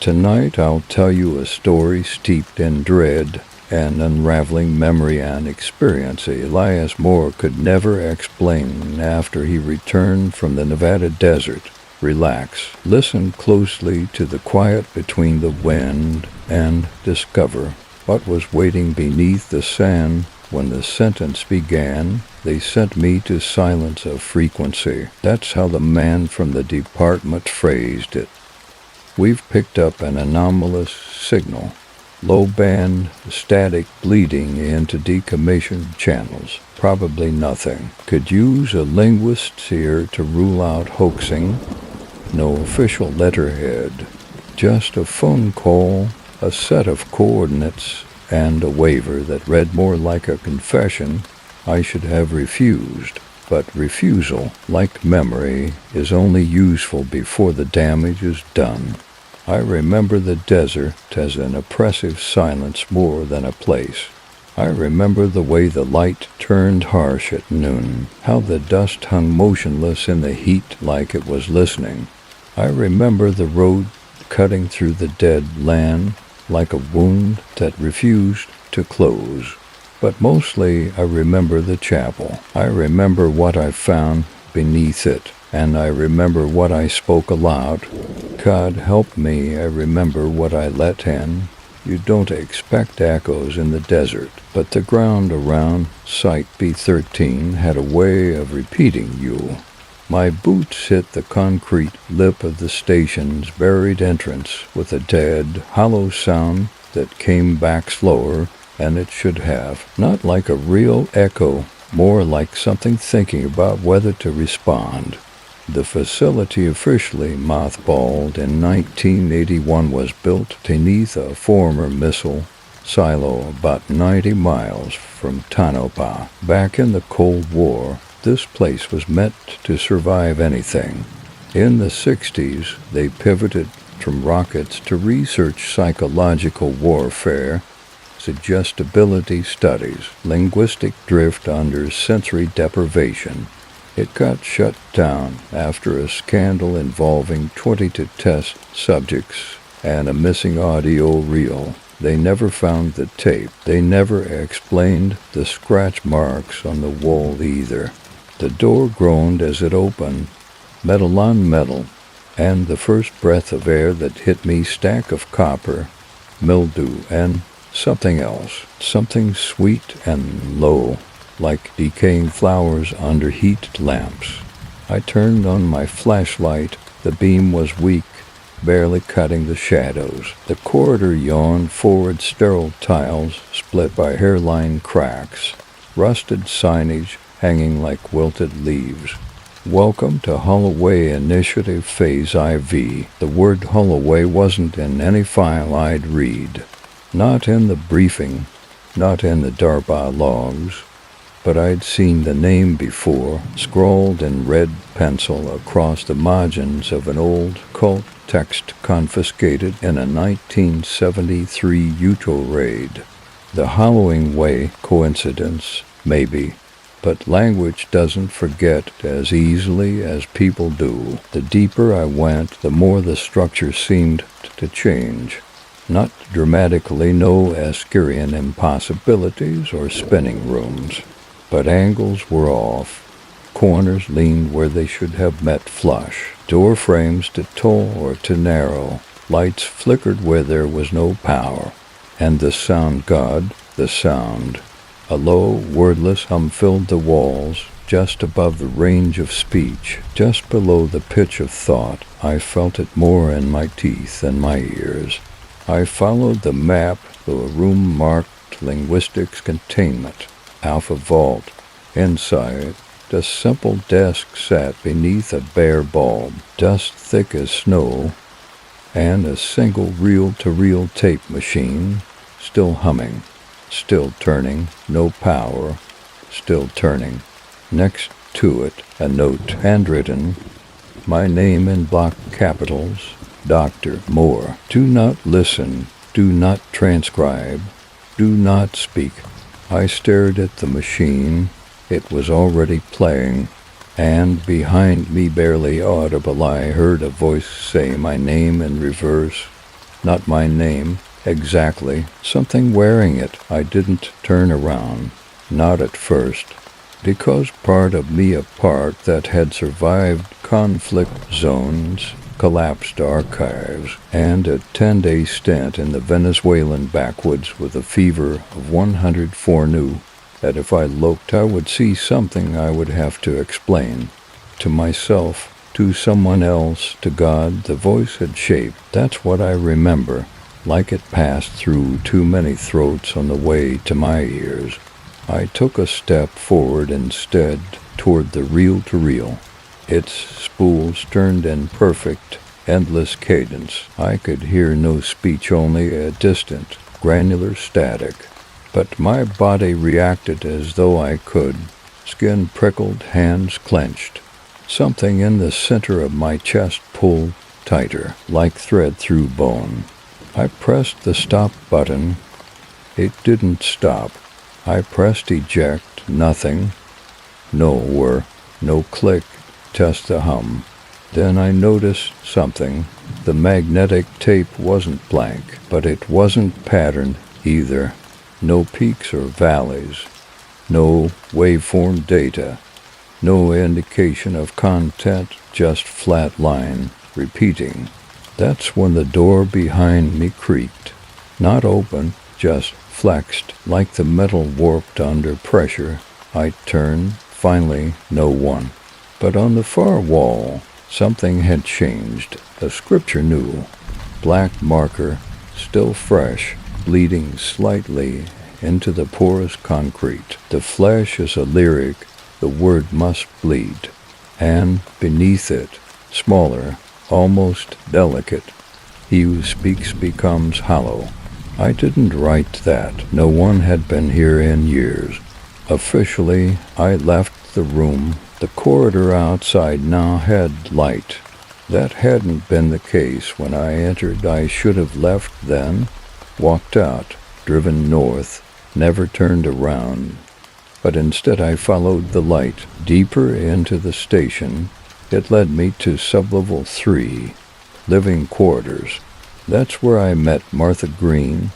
Tonight I'll tell you a story steeped in dread and unraveling memory and experience Elias Moore could never explain after he returned from the Nevada desert. Relax, listen closely to the quiet between the wind, and discover what was waiting beneath the sand. When the sentence began, they sent me to silence of frequency. That's how the man from the department phrased it. We've picked up an anomalous signal, low-band static bleeding into decommissioned channels. Probably nothing. Could use a linguist here to rule out hoaxing. No official letterhead, just a phone call, a set of coordinates, and a waiver that read more like a confession. I should have refused, but refusal, like memory, is only useful before the damage is done. I remember the desert as an oppressive silence more than a place. I remember the way the light turned harsh at noon, how the dust hung motionless in the heat like it was listening. I remember the road cutting through the dead land like a wound that refused to close. But mostly I remember the chapel. I remember what I found beneath it, and I remember what I spoke aloud. God help me, I remember what I let in. You don't expect echoes in the desert, but the ground around Site B13 had a way of repeating you. My boots hit the concrete lip of the station's buried entrance with a dead, hollow sound that came back slower than it should have. Not like a real echo, more like something thinking about whether to respond. The facility, officially mothballed in 1981, was built beneath a former missile silo about 90 miles from Tonopah. Back in the Cold War, this place was meant to survive anything. In the 60s, they pivoted from rockets to research psychological warfare, suggestibility studies, linguistic drift under sensory deprivation. It got shut down after a scandal involving 22 test subjects and a missing audio reel. They never found the tape. They never explained the scratch marks on the wall either. The door groaned as it opened, metal on metal, and the first breath of air that hit me stack of copper, mildew, and something else, something sweet and low, like decaying flowers under heated lamps. I turned on my flashlight. The beam was weak, barely cutting the shadows. The corridor yawned forward, sterile tiles split by hairline cracks, rusted signage hanging like wilted leaves. Welcome to Holloway Initiative Phase IV. The word Holloway wasn't in any file I'd read. Not in the briefing, not in the DARPA logs, but I'd seen the name before, scrawled in red pencil across the margins of an old cult text confiscated in a 1973 Utah raid. The Hollowing Way coincidence, maybe, but language doesn't forget as easily as people do. The deeper I went, the more the structure seemed to change. Not dramatically, no Assyrian impossibilities or spinning rooms, but angles were off. Corners leaned where they should have met flush. Door frames too tall or too narrow. Lights flickered where there was no power. And the sound god, the sound. A low, wordless hum filled the walls, just above the range of speech, just below the pitch of thought. I felt it more in my teeth than my ears. I followed the map to a room marked Linguistics Containment, Alpha Vault. Inside, the simple desk sat beneath a bare bulb, dust thick as snow, and a single reel-to-reel tape machine, still humming. Still turning, no power, still turning. Next to it, a note, handwritten, my name in block capitals, Dr. Moore. Do not listen, do not transcribe, do not speak. I stared at the machine. It was already playing, and behind me, barely audible, I heard a voice say my name in reverse. not my name exactly, something wearing it. I didn't turn around, not at first, because part of me, a part that had survived conflict zones, collapsed archives, and a 10-day stint in the Venezuelan backwoods with a fever of 104, knew that if I looked I would see something I would have to explain. To myself, to someone else, to God, the voice had shaped. That's what I remember, like it passed through too many throats on the way to my ears. I took a step forward instead, toward the reel-to-reel. Its spools turned in perfect, endless cadence. I could hear no speech, only a distant, granular static. But my body reacted as though I could. Skin prickled, hands clenched. Something in the center of my chest pulled tighter, like thread through bone. I pressed the stop button. It didn't stop. I pressed eject. Nothing. No whir. No click. Just a hum. Then I noticed something. The magnetic tape wasn't blank, but it wasn't patterned either. No peaks or valleys. No waveform data. No indication of content, just flat line, repeating. That's when the door behind me creaked. Not open, just flexed, like the metal warped under pressure. I turned. Finally, no one. But on the far wall, something had changed. A scripture new. Black marker, still fresh, bleeding slightly into the porous concrete. The flesh is a lyric. The word must bleed. And beneath it, smaller, almost delicate, he who speaks becomes hollow. I didn't write that. No one had been here in years. Officially, I left the room. The corridor outside now had light. That hadn't been the case when I entered. I should have left then, walked out, driven north, never turned around. But instead I followed the light deeper into the station. It led me to sublevel 3, living quarters. That's where I met Martha Green.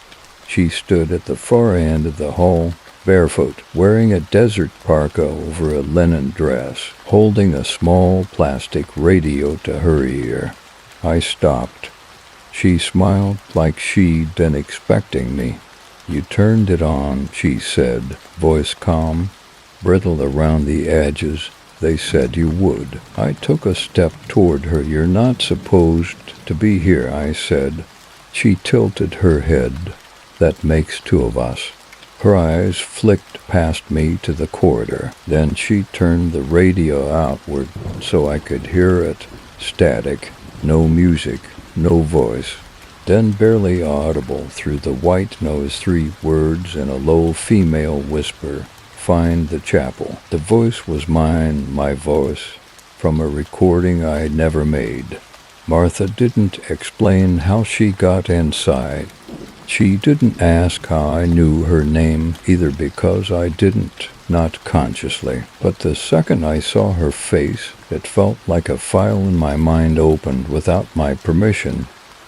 She stood at the far end of the hall, barefoot, wearing a desert parka over a linen dress, holding a small plastic radio to her ear. I stopped. She smiled like she'd been expecting me. "You turned it on," she said, voice calm, brittle around the edges. "They said you would." I took a step toward her. "You're not supposed to be here," I said. She tilted her head. "That makes two of us." Her eyes flicked past me to the corridor. Then she turned the radio outward so I could hear it. Static. No music. No voice. Then barely audible through the white noise, 3 words in a low female whisper. "Find the chapel." The voice was mine, my voice, from a recording I never made. Martha didn't explain how she got inside. She didn't ask how I knew her name, either, because I didn't, not consciously. But the second I saw her face, it felt like a file in my mind opened without my permission.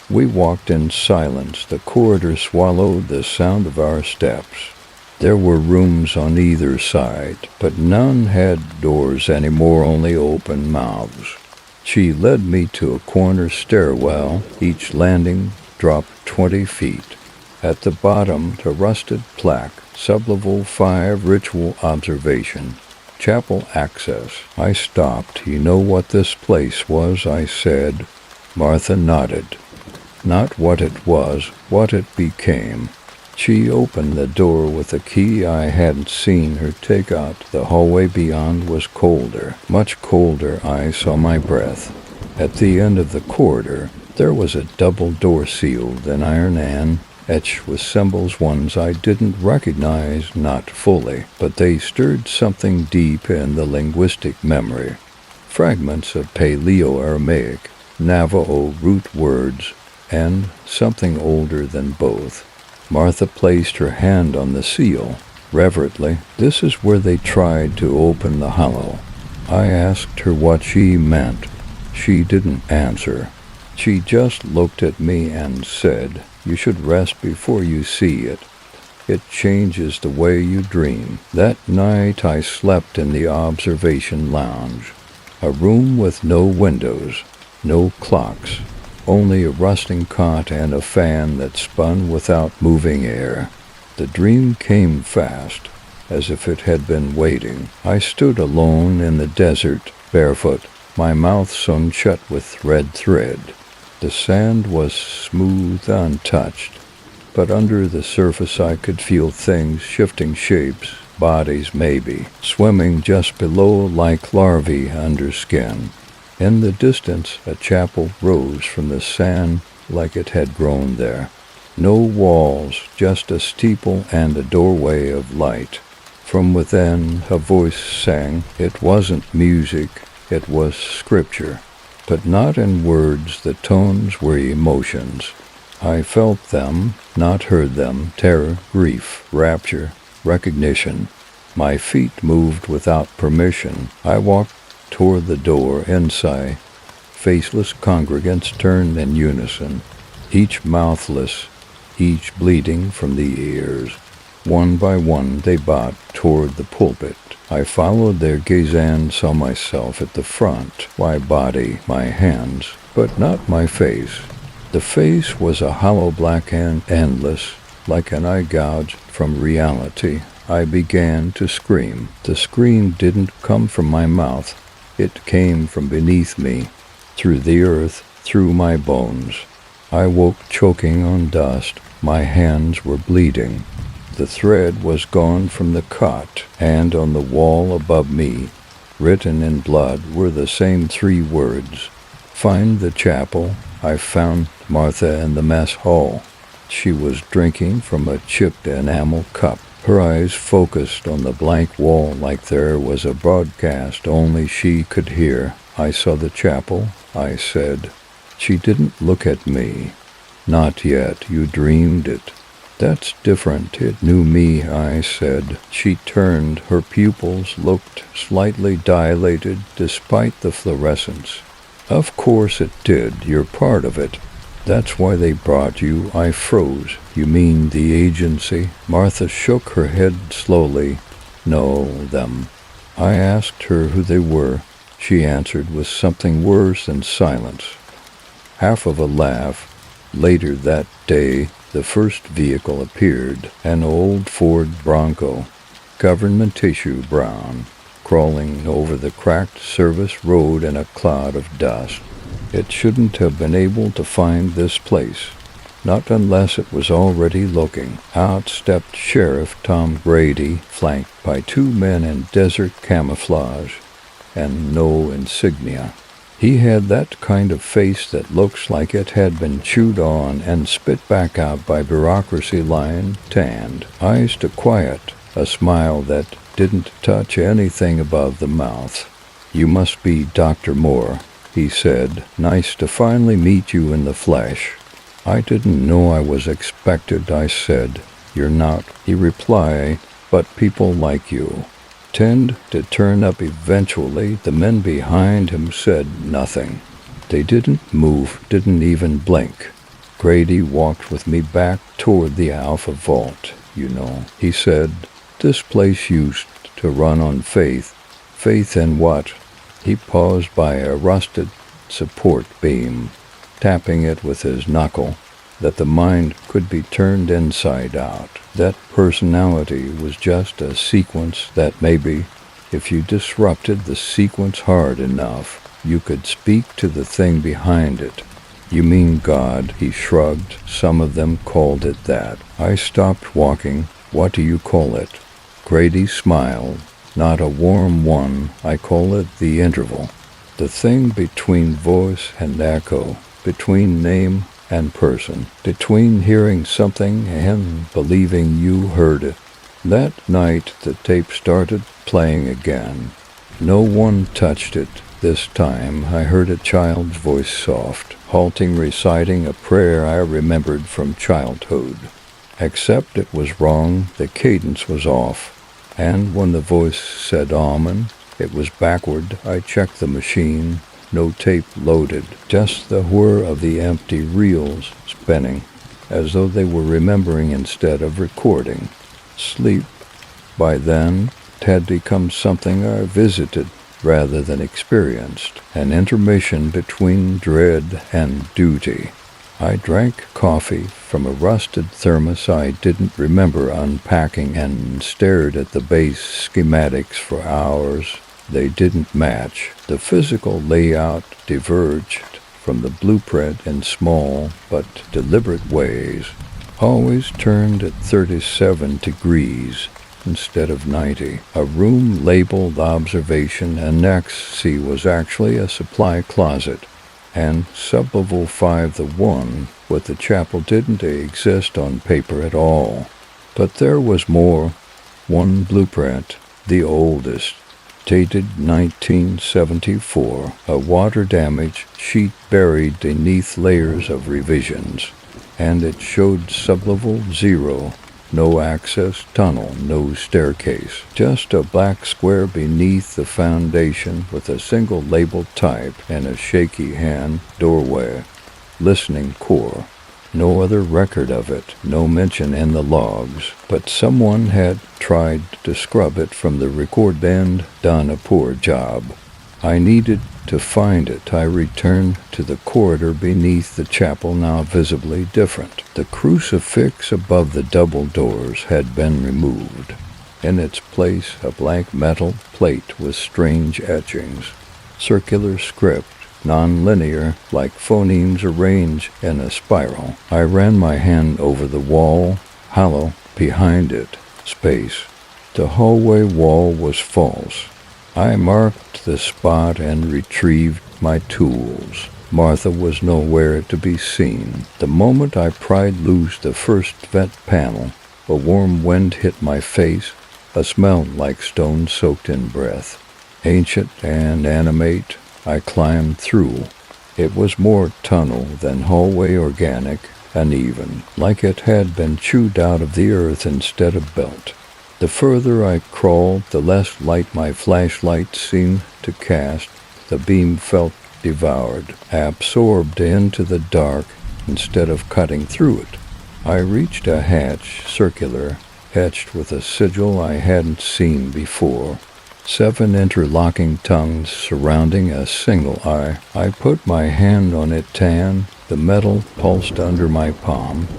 We walked in silence. The corridor swallowed the sound of our steps. There were rooms on either side, but none had doors anymore, only open mouths. She led me to a corner stairwell. Each landing dropped 20 feet. At the bottom, a rusted plaque, sublevel 5, ritual observation, chapel access. I stopped. "You know what this place was?" I said. Martha nodded. Not what it was, what it became. She opened the door with a key I hadn't seen her take out. The hallway beyond was colder, much colder. I saw my breath. At the end of the corridor, there was a double door sealed in iron and etched with symbols, ones I didn't recognize, not fully, but they stirred something deep in the linguistic memory. Fragments of Paleo-Aramaic, Navajo root words, and something older than both. Martha placed her hand on the seal, reverently. "This is where they tried to open the hollow." I asked her what she meant. She didn't answer. She just looked at me and said, "You should rest before you see it. It changes the way you dream." That night I slept in the observation lounge, a room with no windows, no clocks, only a rusting cot and a fan that spun without moving air. The dream came fast, as if it had been waiting. I stood alone in the desert, barefoot, my mouth sewn shut with red thread. The sand was smooth, untouched, but under the surface I could feel things shifting shapes, bodies maybe, swimming just below like larvae under skin. In the distance, a chapel rose from the sand like it had grown there. No walls, just a steeple and a doorway of light. From within, a voice sang. It wasn't music, it was scripture, but not in words. The tones were emotions. I felt them, not heard them, terror, grief, rapture, recognition. My feet moved without permission. I walked toward the door. Inside, faceless congregants turned in unison, each mouthless, each bleeding from the ears. One by one they bowed toward the pulpit. I followed their gaze and saw myself at the front, my body, my hands, but not my face. The face was a hollow black and endless, like an eye gouged from reality. I began to scream. The scream didn't come from my mouth. It came from beneath me, through the earth, through my bones. I woke choking on dust. My hands were bleeding. The thread was gone from the cot, and on the wall above me, written in blood, were the same 3 words. Find the chapel. I found Martha in the mess hall. She was drinking from a chipped enamel cup, her eyes focused on the blank wall like there was a broadcast only she could hear. I saw the chapel, I said. She didn't look at me. Not yet, you dreamed it. That's different, it knew me, I said. She turned, her pupils looked slightly dilated despite the fluorescence. Of course it did, you're part of it. That's why they brought you. I froze. You mean the agency? Martha shook her head slowly. No, them. I asked her who they were. She answered with something worse than silence. Half of a laugh. Later that day, the first vehicle appeared, an old Ford Bronco, government issue brown, crawling over the cracked service road in a cloud of dust. It shouldn't have been able to find this place, not unless it was already looking. Out stepped Sheriff Tom Grady, flanked by 2 men in desert camouflage and no insignia. He had that kind of face that looks like it had been chewed on and spit back out by bureaucracy line tanned. Eyes to quiet, a smile that didn't touch anything above the mouth. You must be Dr. Moore, he said. Nice to finally meet you in the flesh. I didn't know I was expected, I said. You're not, he replied, but people like you tend to turn up eventually. The men behind him said nothing. They didn't move, didn't even blink. Grady walked with me back toward the Alpha Vault. You know, he said, this place used to run on faith. Faith in what? He paused by a rusted support beam, tapping it with his knuckle, that the mind could be turned inside out. That personality was just a sequence that maybe, if you disrupted the sequence hard enough, you could speak to the thing behind it. You mean God, he shrugged. Some of them called it that. I stopped walking. What do you call it? Grady smiled. Not a warm one. I call it the interval. The thing between voice and echo, between name and person, between hearing something and believing you heard it. That night the tape started playing again. No one touched it. This time I heard a child's voice, soft, halting, reciting a prayer I remembered from childhood. Except it was wrong, the cadence was off, and when the voice said Amen, it was backward. I checked the machine. no tape loaded, just the whir of the empty reels spinning, as though they were remembering instead of recording. Sleep, by then, had become something I visited rather than experienced, an intermission between dread and duty. I drank coffee from a rusted thermos I didn't remember unpacking and stared at the base schematics for hours. They didn't match. The physical layout diverged from the blueprint in small but deliberate ways, always turned at 37 degrees instead of 90. A room labeled observation and next C was actually a supply closet, and sublevel 5, the one with the chapel, didn't exist on paper at all. But there was more. One blueprint, the oldest, dated 1974, a water-damaged sheet buried beneath layers of revisions, and it showed sublevel 0, no access tunnel, no staircase, just a black square beneath the foundation with a single labeled type and a shaky hand doorway. Listening core. No other record of it, no mention in the logs, but someone had tried to scrub it from the record and done a poor job. I needed to find it. I returned to the corridor beneath the chapel, now visibly different. The crucifix above the double doors had been removed. In its place, a blank metal plate with strange etchings. Circular script, non-linear, like phonemes arranged in a spiral. I ran my hand over the wall, hollow, behind it, space. The hallway wall was false. I marked the spot and retrieved my tools. Martha was nowhere to be seen. The moment I pried loose the first vent panel, a warm wind hit my face, a smell like stone soaked in breath. Ancient and animate, I climbed through. It was more tunnel than hallway, organic, uneven, like it had been chewed out of the earth instead of built. The further I crawled, the less light my flashlight seemed to cast. The beam felt devoured, absorbed into the dark instead of cutting through it. I reached a hatch, circular, etched with a sigil I hadn't seen before. 7 interlocking tongues surrounding a single eye. I put my hand on it, tan. The metal pulsed under my palm.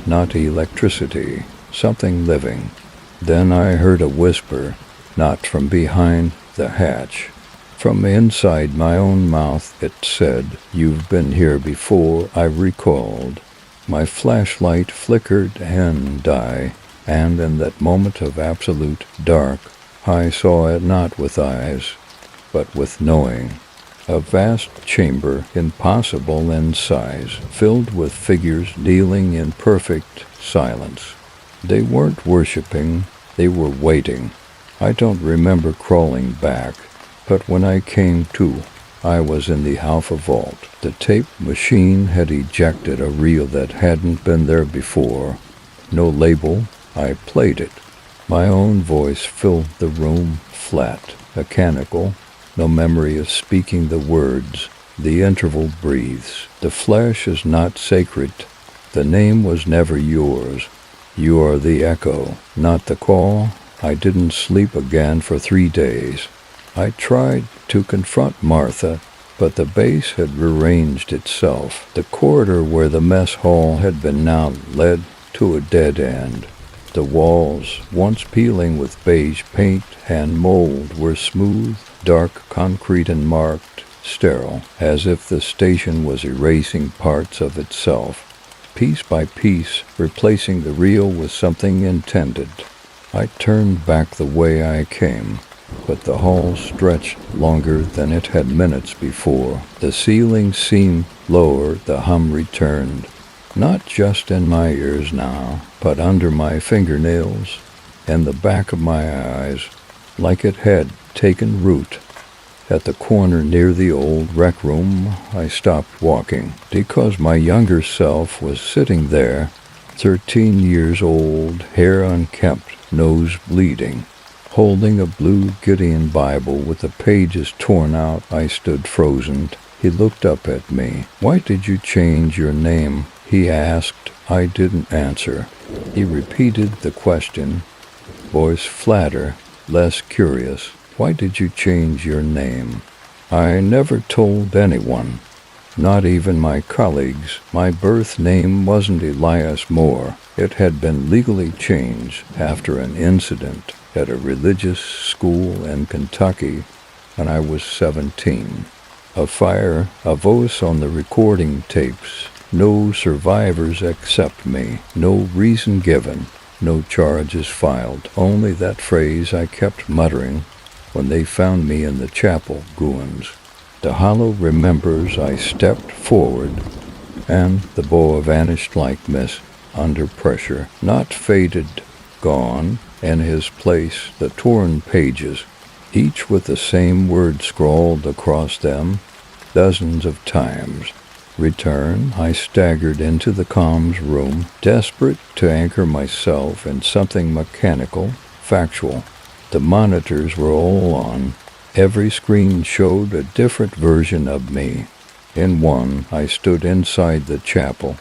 Not electricity, something living. Then I heard a whisper, not from behind the hatch. From inside my own mouth it said, "You've been here before," I recalled. My flashlight flickered and died, and in that moment of absolute dark, I saw it not with eyes, but with knowing. A vast chamber, impossible in size, filled with figures kneeling in perfect silence. They weren't worshipping, they were waiting. I don't remember crawling back, but when I came to, I was in the Alpha Vault. The tape machine had ejected a reel that hadn't been there before. No label, I played it. My own voice filled the room, flat, mechanical, no memory of speaking the words. The interval breathes. The flesh is not sacred. The name was never yours. You are the echo, not the call. I didn't sleep again for 3 days. I tried to confront Martha, but the base had rearranged itself. The corridor where the mess hall had been now led to a dead end. The walls, once peeling with beige paint and mold, were smooth, dark concrete and marked, sterile, as if the station was erasing parts of itself, piece by piece, replacing the real with something intended. I turned back the way I came, but the hall stretched longer than it had minutes before. The ceiling seemed lower, the hum returned, not just in my ears now, but under my fingernails and the back of my eyes, like it had taken root. At the corner near the old rec room, I stopped walking, because my younger self was sitting there, 13 years old, hair unkempt, nose bleeding, holding a blue Gideon Bible with the pages torn out. I stood frozen, He looked up at me. "Why did you change your name?" he asked. I didn't answer. He repeated the question, voice flatter, less curious. "Why did you change your name?" I never told anyone, not even my colleagues. My birth name wasn't Elias Moore. It had been legally changed after an incident at a religious school in Kentucky when I was 17. A fire, a voice on the recording tapes. No survivors except me. No reason given. No charges filed. Only that phrase I kept muttering when they found me in the chapel, Goins. The hollow remembers I stepped forward, and the boa vanished like mist under pressure. Not faded, gone. In his place, the torn pages, each with the same word scrawled across them dozens of times. Return. I staggered into the comms room, desperate to anchor myself in something mechanical, factual. The monitors were all on. Every screen showed a different version of me. In one, I stood inside the chapel,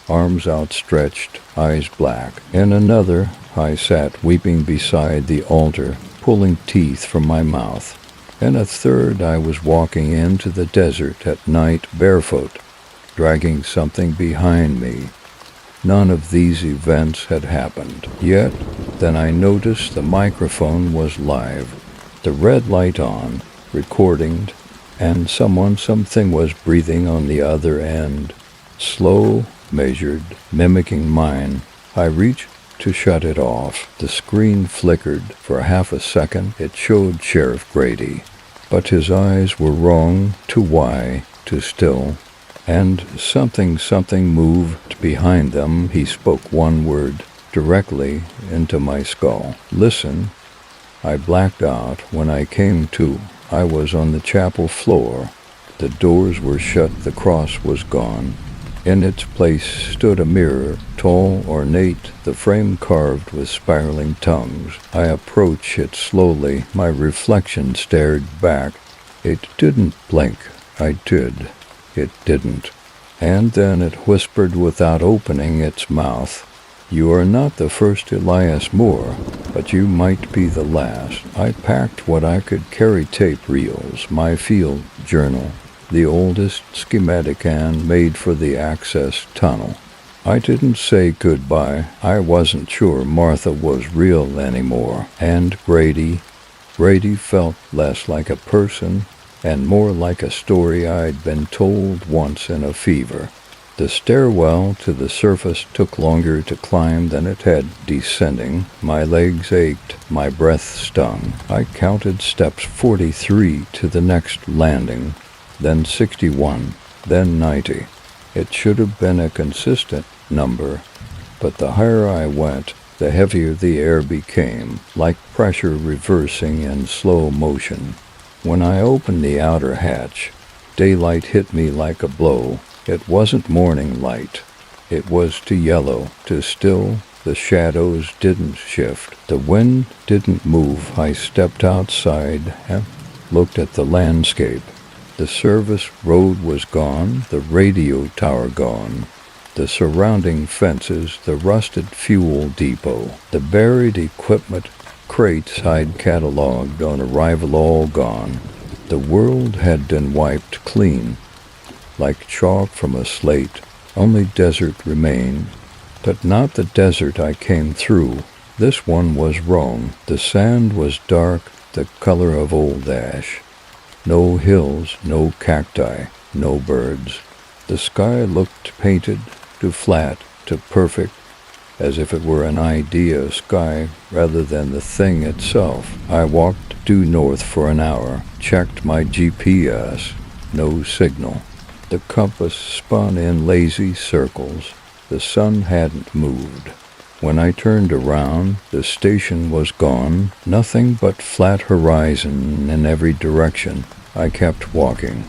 arms outstretched, eyes black. In another, I sat weeping beside the altar, pulling teeth from my mouth. In a third, I was walking into the desert at night barefoot, dragging something behind me. None of these events had happened. Yet, then I noticed the microphone was live, the red light on, recording, and something was breathing on the other end. Slow, measured, mimicking mine. I reached to shut it off. The screen flickered. For half a second, it showed Sheriff Grady. But his eyes were wrong, too wide, too still. And something moved behind them. He spoke one word directly into my skull. "Listen." I blacked out. When I came to, I was on the chapel floor. The doors were shut, the cross was gone. In its place stood a mirror, tall, ornate, the frame carved with spiraling tongues. I approached it slowly. My reflection stared back. It didn't blink. I did. It didn't. And then it whispered without opening its mouth, "You are not the first Elias Moore, but you might be the last." I packed what I could carry: tape reels, my field journal, the oldest schematic and made for the access tunnel. I didn't say goodbye. I wasn't sure Martha was real anymore. And Grady felt less like a person and more like a story I'd been told once in a fever. The stairwell to the surface took longer to climb than it had descending. My legs ached, my breath stung. I counted steps 43 to the next landing, then 61, then 90. It should have been a consistent number, but the higher I went, the heavier the air became, like pressure reversing in slow motion. When I opened the outer hatch, daylight hit me like a blow. It wasn't morning light. It was too yellow, too still. The shadows didn't shift. The wind didn't move. I stepped outside and looked at the landscape. The service road was gone, the radio tower gone, the surrounding fences, the rusted fuel depot, the buried equipment crates I'd cataloged on arrival all gone. The world had been wiped clean, like chalk from a slate. Only desert remained, but not the desert I came through. This one was wrong. The sand was dark, the color of old ash. No hills, no cacti, no birds. The sky looked painted, too flat, too perfect, as if it were an idea sky rather than the thing itself. I walked due north for an hour, checked my GPS. No signal. The compass spun in lazy circles. The sun hadn't moved. When I turned around, the station was gone. Nothing but flat horizon in every direction. I kept walking.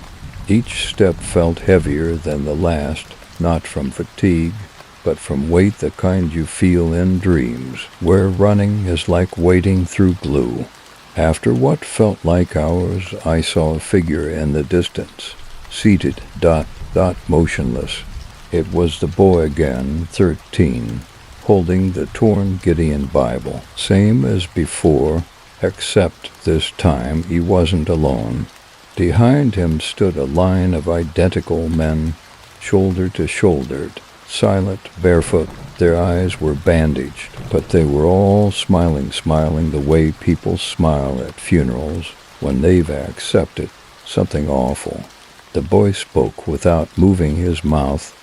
Each step felt heavier than the last, not from fatigue, but from weight the kind you feel in dreams, where running is like wading through glue. After what felt like hours, I saw a figure in the distance. seated, motionless. It was the boy again, 13, holding the torn Gideon Bible. Same as before, except this time he wasn't alone. Behind him stood a line of identical men, shoulder to shoulder, silent, barefoot. Their eyes were bandaged, but they were all smiling the way people smile at funerals when they've accepted something awful. The boy spoke without moving his mouth.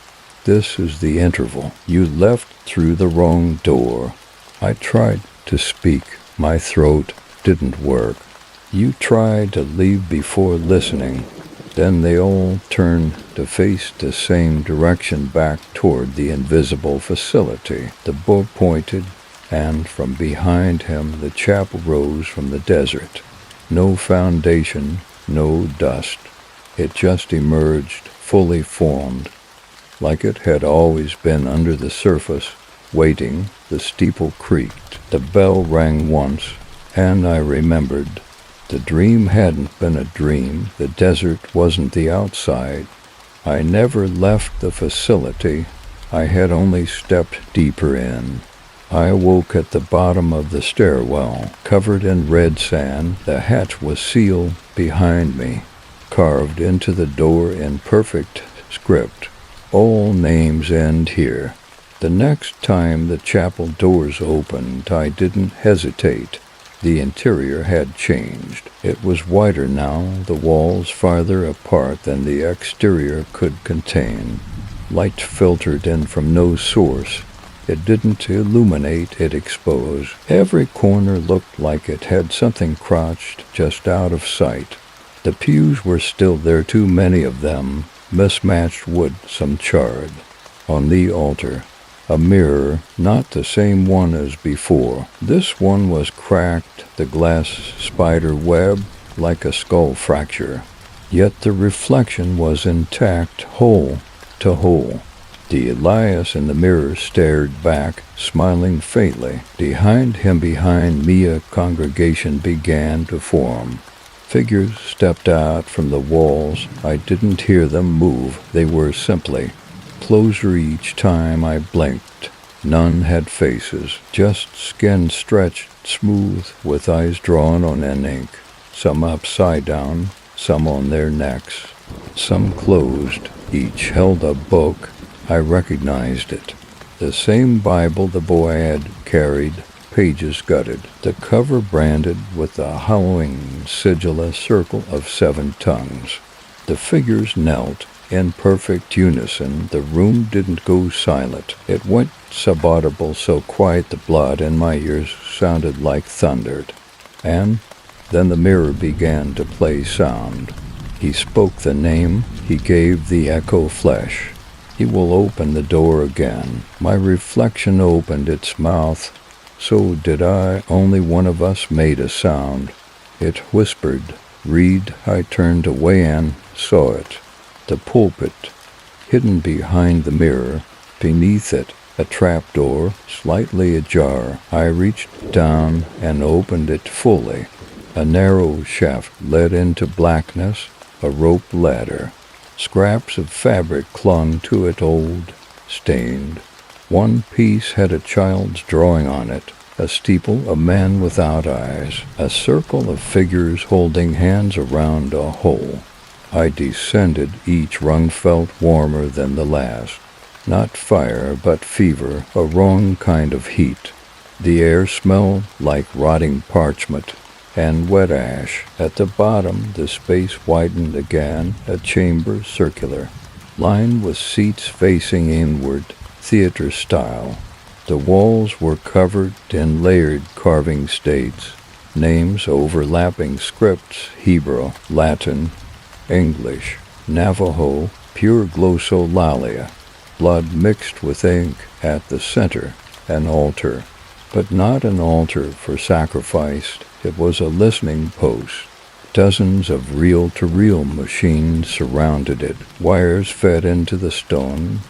"This is the interval. You left through the wrong door." I tried to speak. My throat didn't work. "You tried to leave before listening." Then they all turned to face the same direction, back toward the invisible facility. The boy pointed, and from behind him the chapel rose from the desert. No foundation, no dust. It just emerged, fully formed, like it had always been under the surface, waiting. The steeple creaked. The bell rang once, and I remembered. The dream hadn't been a dream. The desert wasn't the outside. I never left the facility. I had only stepped deeper in. I awoke at the bottom of the stairwell, covered in red sand. The hatch was sealed behind me, carved into the door in perfect script. "All names end here." The next time the chapel doors opened, I didn't hesitate. The interior had changed. It was wider now, the walls farther apart than the exterior could contain. Light filtered in from no source. It didn't illuminate, it exposed. Every corner looked like it had something crouched just out of sight. The pews were still there, too many of them, mismatched wood, some charred. On the altar, a mirror, not the same one as before. This one was cracked, the glass spider web, like a skull fracture. Yet the reflection was intact, whole to whole. The Elias in the mirror stared back, smiling faintly. Behind me, a congregation began to form. Figures stepped out from the walls. I didn't hear them move. They were simply closer each time I blinked. None had faces, just skin stretched smooth with eyes drawn on an ink, some upside down, some on their necks, some closed. Each held a book. I recognized it. The same Bible the boy had carried, pages gutted, the cover branded with the howling sigil, a circle of 7 tongues. The figures knelt in perfect unison. The room didn't go silent. It went subaudible, so quiet the blood in my ears sounded like thunder. And then the mirror began to play sound. He spoke the name. He gave the echo flesh. He will open the door again. My reflection opened its mouth. So did I. Only one of us made a sound. It whispered, "Read." I turned away and saw it. The pulpit, hidden behind the mirror. Beneath it, a trapdoor, slightly ajar. I reached down and opened it fully. A narrow shaft led into blackness, a rope ladder. Scraps of fabric clung to it, old, stained. One piece had a child's drawing on it, a steeple, a man without eyes, a circle of figures holding hands around a hole. I descended. Each rung felt warmer than the last. Not fire, but fever, a wrong kind of heat. The air smelled like rotting parchment and wet ash. At the bottom, the space widened again, a chamber circular, lined with seats facing inward, theater style. The walls were covered in layered carving states, names overlapping scripts, Hebrew, Latin, English, Navajo, pure glossolalia, blood mixed with ink. At the center, an altar, but not an altar for sacrifice. It was a listening post. Dozens of reel-to-reel machines surrounded it. Wires fed into the stone.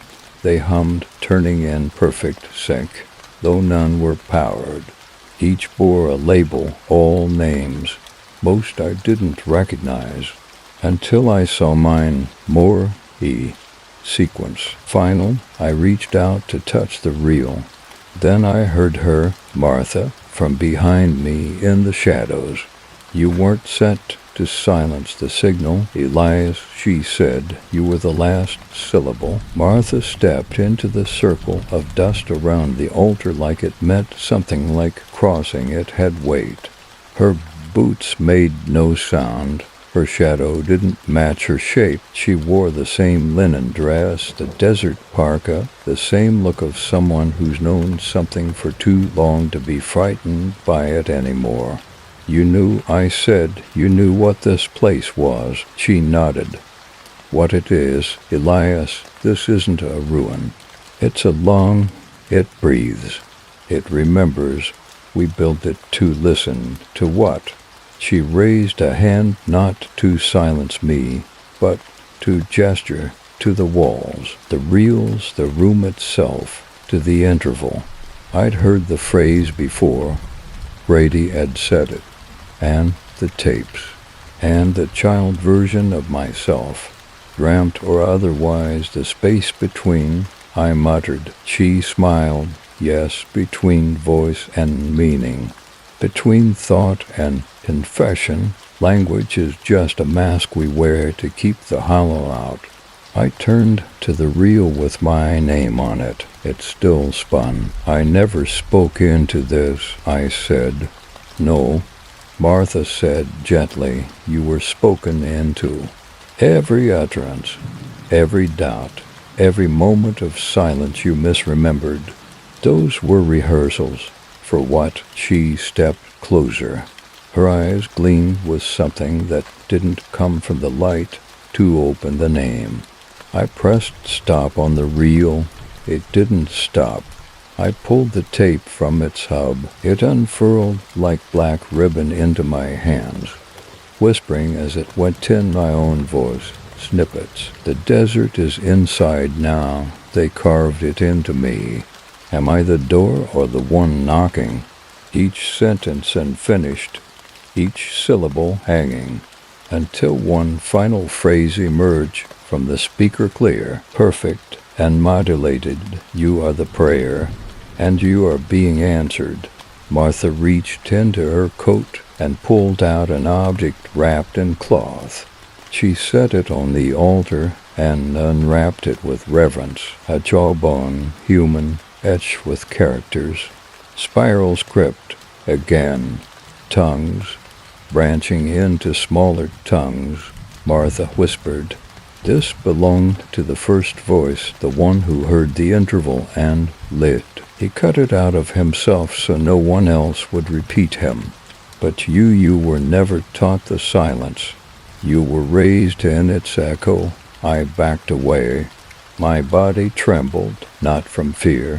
They hummed, turning in perfect sync, though none were powered. Each bore a label, all names. Most I didn't recognize. until I saw mine more sequence. Final, I reached out to touch the reel. Then I heard her, Martha, from behind me in the shadows. You weren't sent to silence the signal, Elias, she said. You were the last syllable. Martha stepped into the circle of dust around the altar like it meant something, like crossing it had weight. Her boots made no sound. Her shadow didn't match her shape. She wore the same linen dress, the desert parka, the same look of someone who's known something for too long to be frightened by it anymore. You knew, I said, you knew what this place was. She nodded. What it is, Elias, this isn't a ruin. It's a lung. It breathes. It remembers. We built it to listen. To what? She raised a hand, not to silence me, but to gesture to the walls, the reels, the room itself, to the interval. I'd heard the phrase before. Brady had said it. And the tapes, and the child version of myself, dreamt or otherwise, the space between, I muttered. She smiled, yes, between voice and meaning, between thought and confession. Language is just a mask we wear to keep the hollow out. I turned to the reel with my name on it. It still spun. I never spoke into this, I said. No. Martha said gently, you were spoken into. Every utterance, every doubt, every moment of silence you misremembered, those were rehearsals for what. She stepped closer. Her eyes gleamed with something that didn't come from the light to open the name. I pressed stop on the reel. It didn't stop. I pulled the tape from its hub. It unfurled like black ribbon into my hands, whispering as it went in my own voice, snippets. The desert is inside now. They carved it into me. Am I the door or the one knocking? Each sentence unfinished, each syllable hanging, until one final phrase emerged from the speaker clear, perfect and modulated. You are the prayer. And you are being answered. Martha reached into her coat and pulled out an object wrapped in cloth. She set it on the altar and unwrapped it with reverence. A jawbone, human, etched with characters. Spiral script, again. Tongues, branching into smaller tongues. Martha whispered. This belonged to the first voice, the one who heard the interval and lived. He cut it out of himself so no one else would repeat him. But you were never taught the silence. You were raised in its echo. I backed away. My body trembled, not from fear,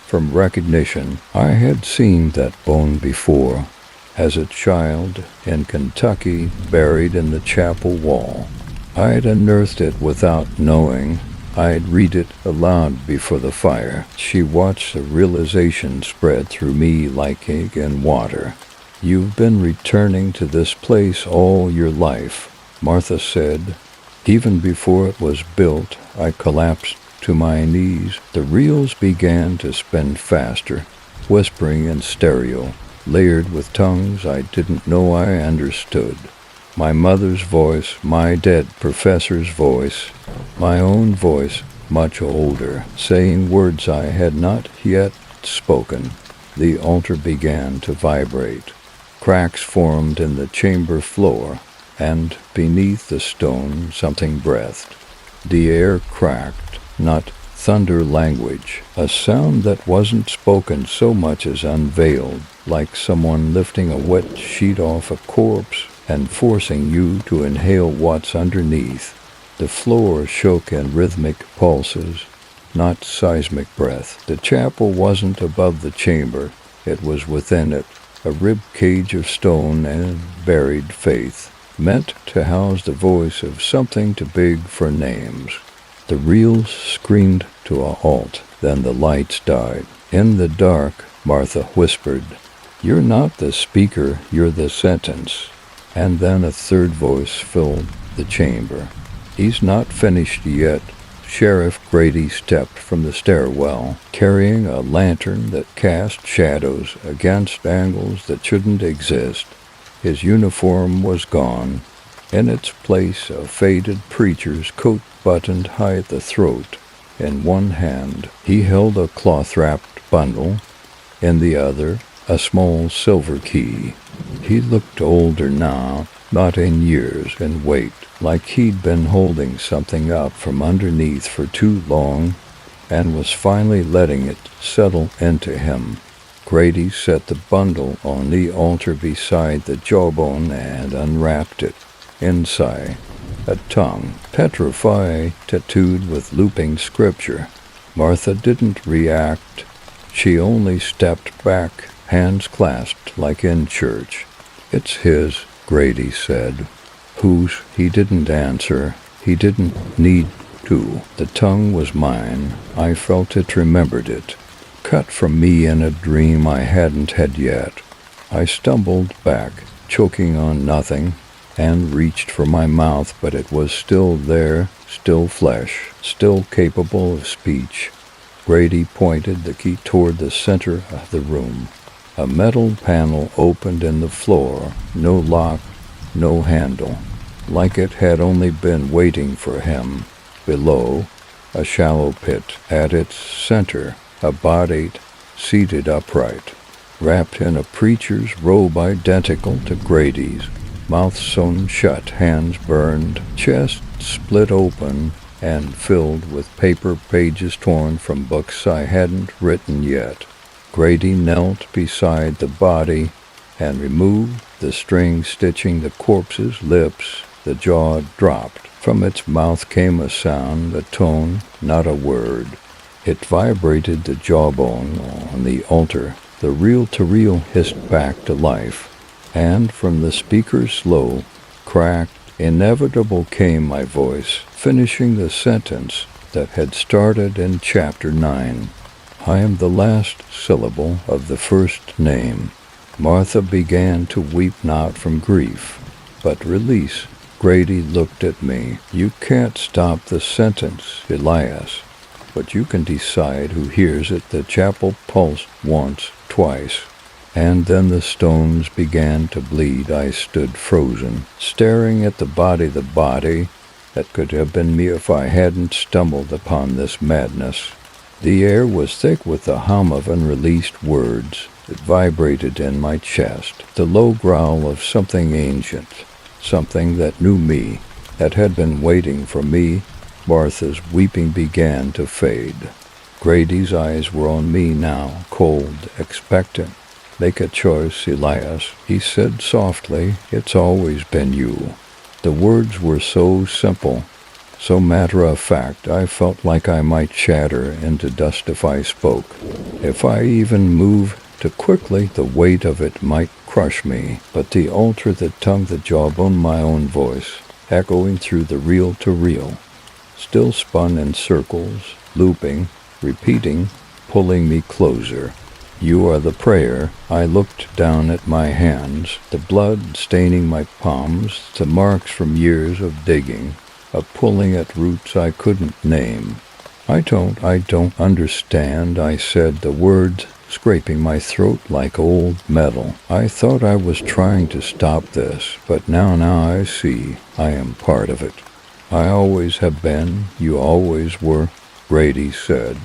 from recognition. I had seen that bone before, as a child in Kentucky, buried in the chapel wall. I'd unearthed it without knowing. I'd read it aloud before the fire. She watched the realization spread through me like ink in water. You've been returning to this place all your life, Martha said. Even before it was built, I collapsed to my knees. The reels began to spin faster, whispering in stereo, layered with tongues I didn't know I understood. My mother's voice, my dead professor's voice, my own voice, much older, saying words I had not yet spoken. The altar began to vibrate. Cracks formed in the chamber floor, and beneath the stone something breathed. The air cracked, not thunder language, a sound that wasn't spoken so much as unveiled, like someone lifting a wet sheet off a corpse and forcing you to inhale what's underneath. The floor shook in rhythmic pulses, not seismic breath. The chapel wasn't above the chamber, it was within it, a rib cage of stone and buried faith, meant to house the voice of something too big for names. The reels screamed to a halt, then the lights died. In the dark, Martha whispered, "You're not the speaker, you're the sentence." And then a third voice filled the chamber. "He's not finished yet." Sheriff Grady stepped from the stairwell, carrying a lantern that cast shadows against angles that shouldn't exist. His uniform was gone. In its place, a faded preacher's coat buttoned high at the throat. In one hand, he held a cloth-wrapped bundle. In the other, a small silver key. He looked older now, not in years, in weight, like he'd been holding something up from underneath for too long and was finally letting it settle into him. Grady set the bundle on the altar beside the jawbone and unwrapped it. Inside, a tongue, petrified, tattooed with looping scripture. Martha didn't react. She only stepped back, hands clasped like in church. "It's his," Grady said. "Whose?" He didn't answer. He didn't need to. The tongue was mine. I felt it, remembered it. Cut from me in a dream I hadn't had yet. I stumbled back, choking on nothing, and reached for my mouth, but it was still there, still flesh, still capable of speech. Grady pointed the key toward the center of the room. A metal panel opened in the floor, no lock, no handle, like it had only been waiting for him. Below, a shallow pit. At its center, a body seated upright, wrapped in a preacher's robe identical to Grady's. Mouth sewn shut, hands burned, chest split open and filled with paper pages torn from books I hadn't written yet. Grady knelt beside the body and removed the string stitching the corpse's lips. The jaw dropped. From its mouth came a sound, a tone, not a word. It vibrated the jawbone on the altar. The reel-to-reel hissed back to life. And from the speaker's low, cracked, inevitable came my voice, finishing the sentence that had started in Chapter 9. I am the last syllable of the first name. Martha began to weep, not from grief, but release. Grady looked at me. "You can't stop the sentence, Elias, but you can decide who hears it." The chapel pulsed once, twice, and then the stones began to bleed. I stood frozen, staring at the body that could have been me if I hadn't stumbled upon this madness. The air was thick with the hum of unreleased words. It vibrated in my chest, the low growl of something ancient, something that knew me, that had been waiting for me. Martha's weeping began to fade. Grady's eyes were on me now, cold, expectant. "Make a choice, Elias," he said softly. "It's always been you." The words were so simple, so matter-of-fact, I felt like I might shatter into dust if I spoke. If I even moved too quickly, the weight of it might crush me. But the altar, the tongue, the jawbone, my own voice, echoing through the reel-to-reel, still spun in circles, looping, repeating, pulling me closer. "You are the prayer." I looked down at my hands, the blood staining my palms, the marks from years of digging, of pulling at roots I couldn't name. I don't understand," I said, the words scraping my throat like old metal. "I thought I was trying to stop this, but now I see I am part of it." "I always have been. You always were," Grady said.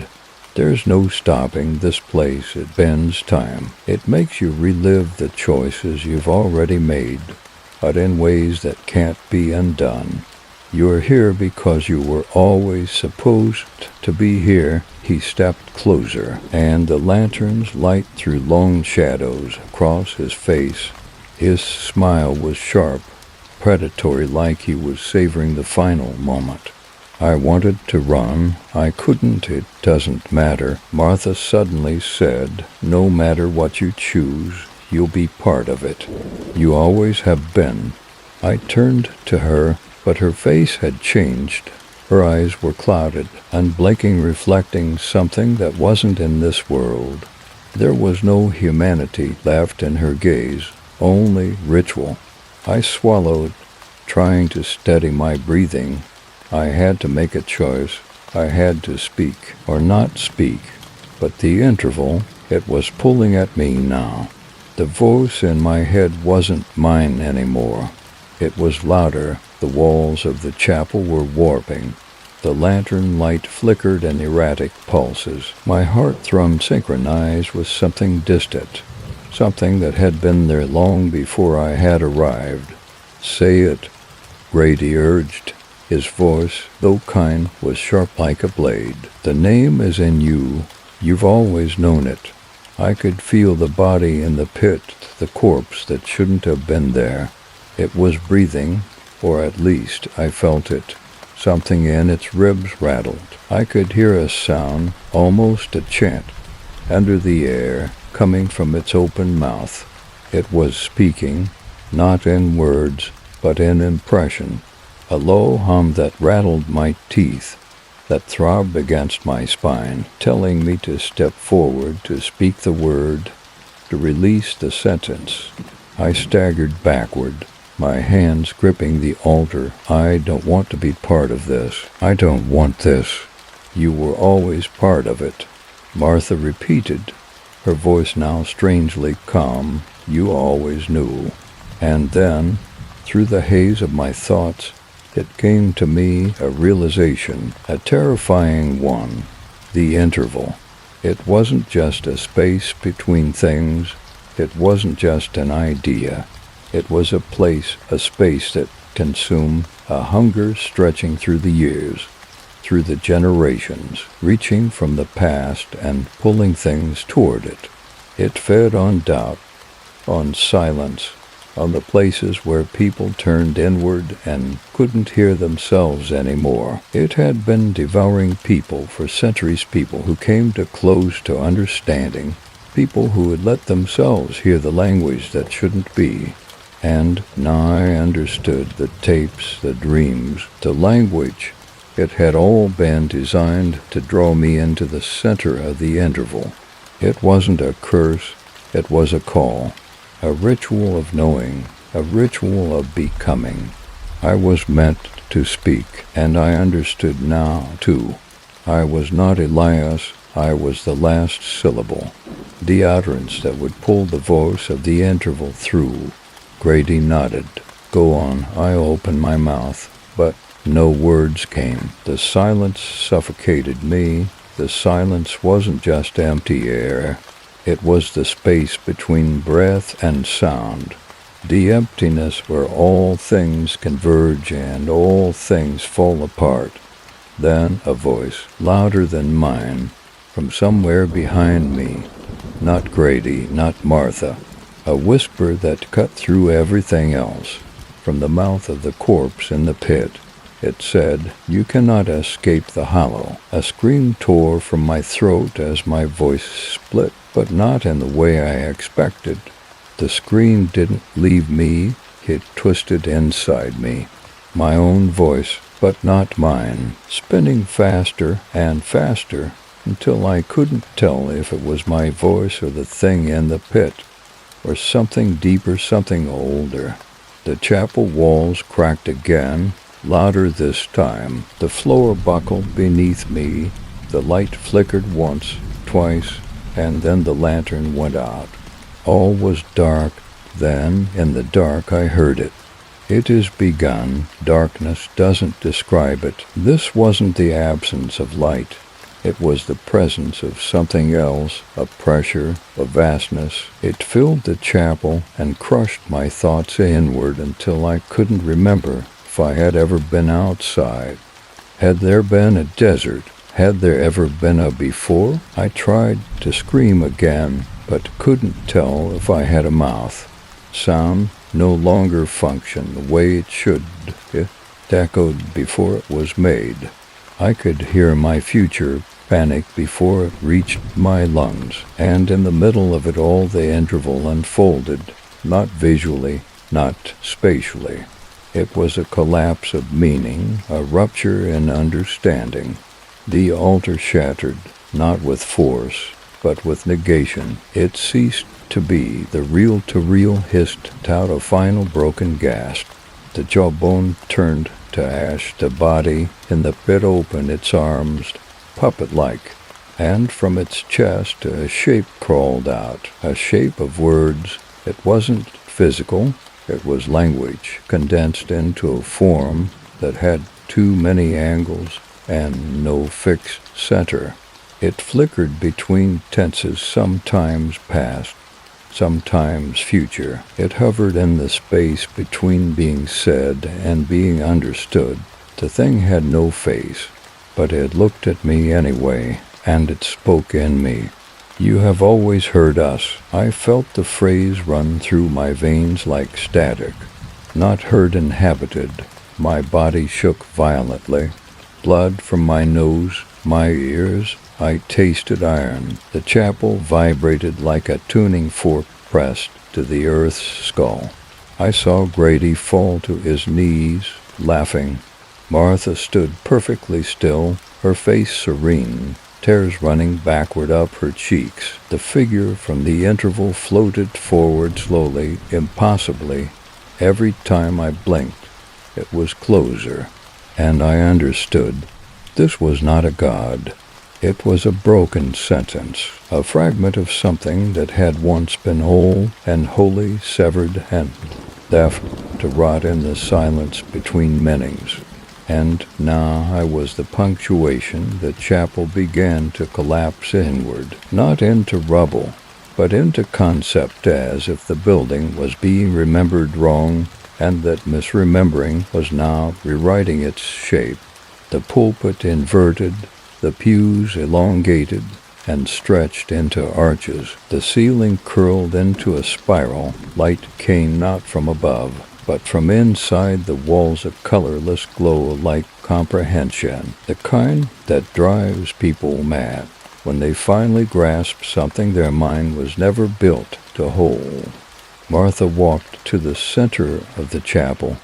"There's no stopping this place. It bends time. It makes you relive the choices you've already made, but in ways that can't be undone. You're here because you were always supposed to be here." He stepped closer, and the lantern's light threw long shadows across his face. His smile was sharp, predatory, like he was savoring the final moment. I wanted to run. I couldn't. "It doesn't matter," Martha suddenly said. "No matter what you choose, you'll be part of it. You always have been." I turned to her, but her face had changed. Her eyes were clouded, unblinking, reflecting something that wasn't in this world. There was no humanity left in her gaze, only ritual. I swallowed. trying to steady my breathing. I had to make a choice. I had to speak or not speak. But the interval, it was pulling at me now. The voice in my head wasn't mine anymore. It was louder. The walls of the chapel were warping. The lantern light flickered in erratic pulses. My heart thrummed synchronized with something distant, something that had been there long before I had arrived. "Say it," Grady urged. His voice, though kind, was sharp like a blade. "The name is in you. You've always known it." I could feel the body in the pit, the corpse that shouldn't have been there. It was breathing, or at least I felt it. Something in its ribs rattled. I could hear a sound, almost a chant, under the air, coming from its open mouth. It was speaking, not in words, but in impression. A low hum that rattled my teeth, that throbbed against my spine, telling me to step forward, to speak the word, to release the sentence. I staggered backward, my hands gripping the altar. "I don't want to be part of this. I don't want this." "You were always part of it," Martha repeated, her voice now strangely calm. "You always knew." And then, through the haze of my thoughts, it came to me a realization, a terrifying one. The interval. It wasn't just a space between things. It wasn't just an idea. It was a place, a space that consumed, a hunger stretching through the years, through the generations, reaching from the past and pulling things toward it. It fed on doubt, on silence, on the places where people turned inward and couldn't hear themselves anymore. It had been devouring people for centuries, people who came too close to understanding, people who had let themselves hear the language that shouldn't be. And now I understood the tapes, the dreams, the language. It had all been designed to draw me into the center of the interval. It wasn't a curse, it was a call, a ritual of knowing, a ritual of becoming. I was meant to speak, and I understood now, too. I was not Elias, I was the last syllable, the utterance that would pull the voice of the interval through. Grady nodded. "Go on." I opened my mouth, but no words came. The silence suffocated me. The silence wasn't just empty air. It was the space between breath and sound, the emptiness where all things converge and all things fall apart. Then a voice, louder than mine, from somewhere behind me. Not Grady, not Martha. A whisper that cut through everything else, from the mouth of the corpse in the pit. It said, "You cannot escape the hollow." A scream tore from my throat as my voice split, but not in the way I expected. The scream didn't leave me, it twisted inside me. My own voice, but not mine, spinning faster and faster until I couldn't tell if it was my voice or the thing in the pit, or something deeper, something older. The chapel walls cracked again, louder this time. The floor buckled beneath me. The light flickered once, twice, and then the lantern went out. All was dark. Then, in the dark, I heard it. "It is begun." Darkness doesn't describe it. This wasn't the absence of light. It was the presence of something else, a pressure, a vastness. It filled the chapel and crushed my thoughts inward until I couldn't remember if I had ever been outside. Had there been a desert? Had there ever been a before? I tried to scream again, but couldn't tell if I had a mouth. Sound no longer functioned the way it should. It echoed before it was made. I could hear my future panic before it reached my lungs, and in the middle of it all the interval unfolded, not visually, not spatially. It was a collapse of meaning, a rupture in understanding. The altar shattered, not with force, but with negation. It ceased to be. The reel-to-reel hissed out a final broken gasp. The jawbone turned to ash, the body in the pit opened its arms, puppet-like, and from its chest a shape crawled out, a shape of words. It wasn't physical, it was language, condensed into a form that had too many angles and no fixed center. It flickered between tenses, sometimes past, sometimes future. It hovered in the space between being said and being understood. The thing had no face, but it looked at me anyway, and it spoke in me. You have always heard us. I felt the phrase run through my veins like static. Not heard inhabited. My body shook violently. Blood from my nose, my ears. I tasted iron. The chapel vibrated like a tuning fork pressed to the earth's skull. I saw Grady fall to his knees, laughing. Martha stood perfectly still, her face serene, tears running backward up her cheeks. The figure from the interval floated forward slowly, impossibly. Every time I blinked, it was closer, and I understood. This was not a god. It was a broken sentence, a fragment of something that had once been whole and wholly severed and left to rot in the silence between meanings. And now I was the punctuation. The chapel began to collapse inward, not into rubble, but into concept, as if the building was being remembered wrong and that misremembering was now rewriting its shape. The pulpit inverted, the pews elongated and stretched into arches. The ceiling curled into a spiral. Light came not from above, but from inside the walls, a colorless glow like comprehension, the kind that drives people mad when they finally grasp something their mind was never built to hold. Martha walked to the center of the chapel,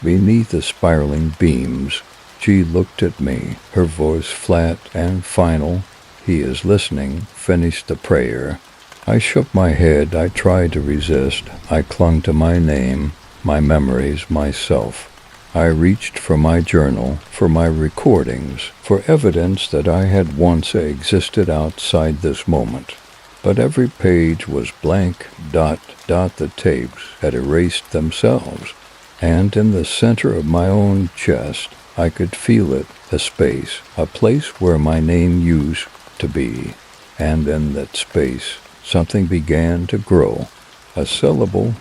beneath the spiraling beams. She looked at me, her voice flat and final. He is listening, finished the prayer. I shook my head. I tried to resist. I clung to my name, my memories, myself. I reached for my journal, for my recordings, for evidence that I had once existed outside this moment. But every page was blank. The tapes had erased themselves. And in the center of my own chest, I could feel it, a space, a place where my name used to be. And in that space, something began to grow. A syllable,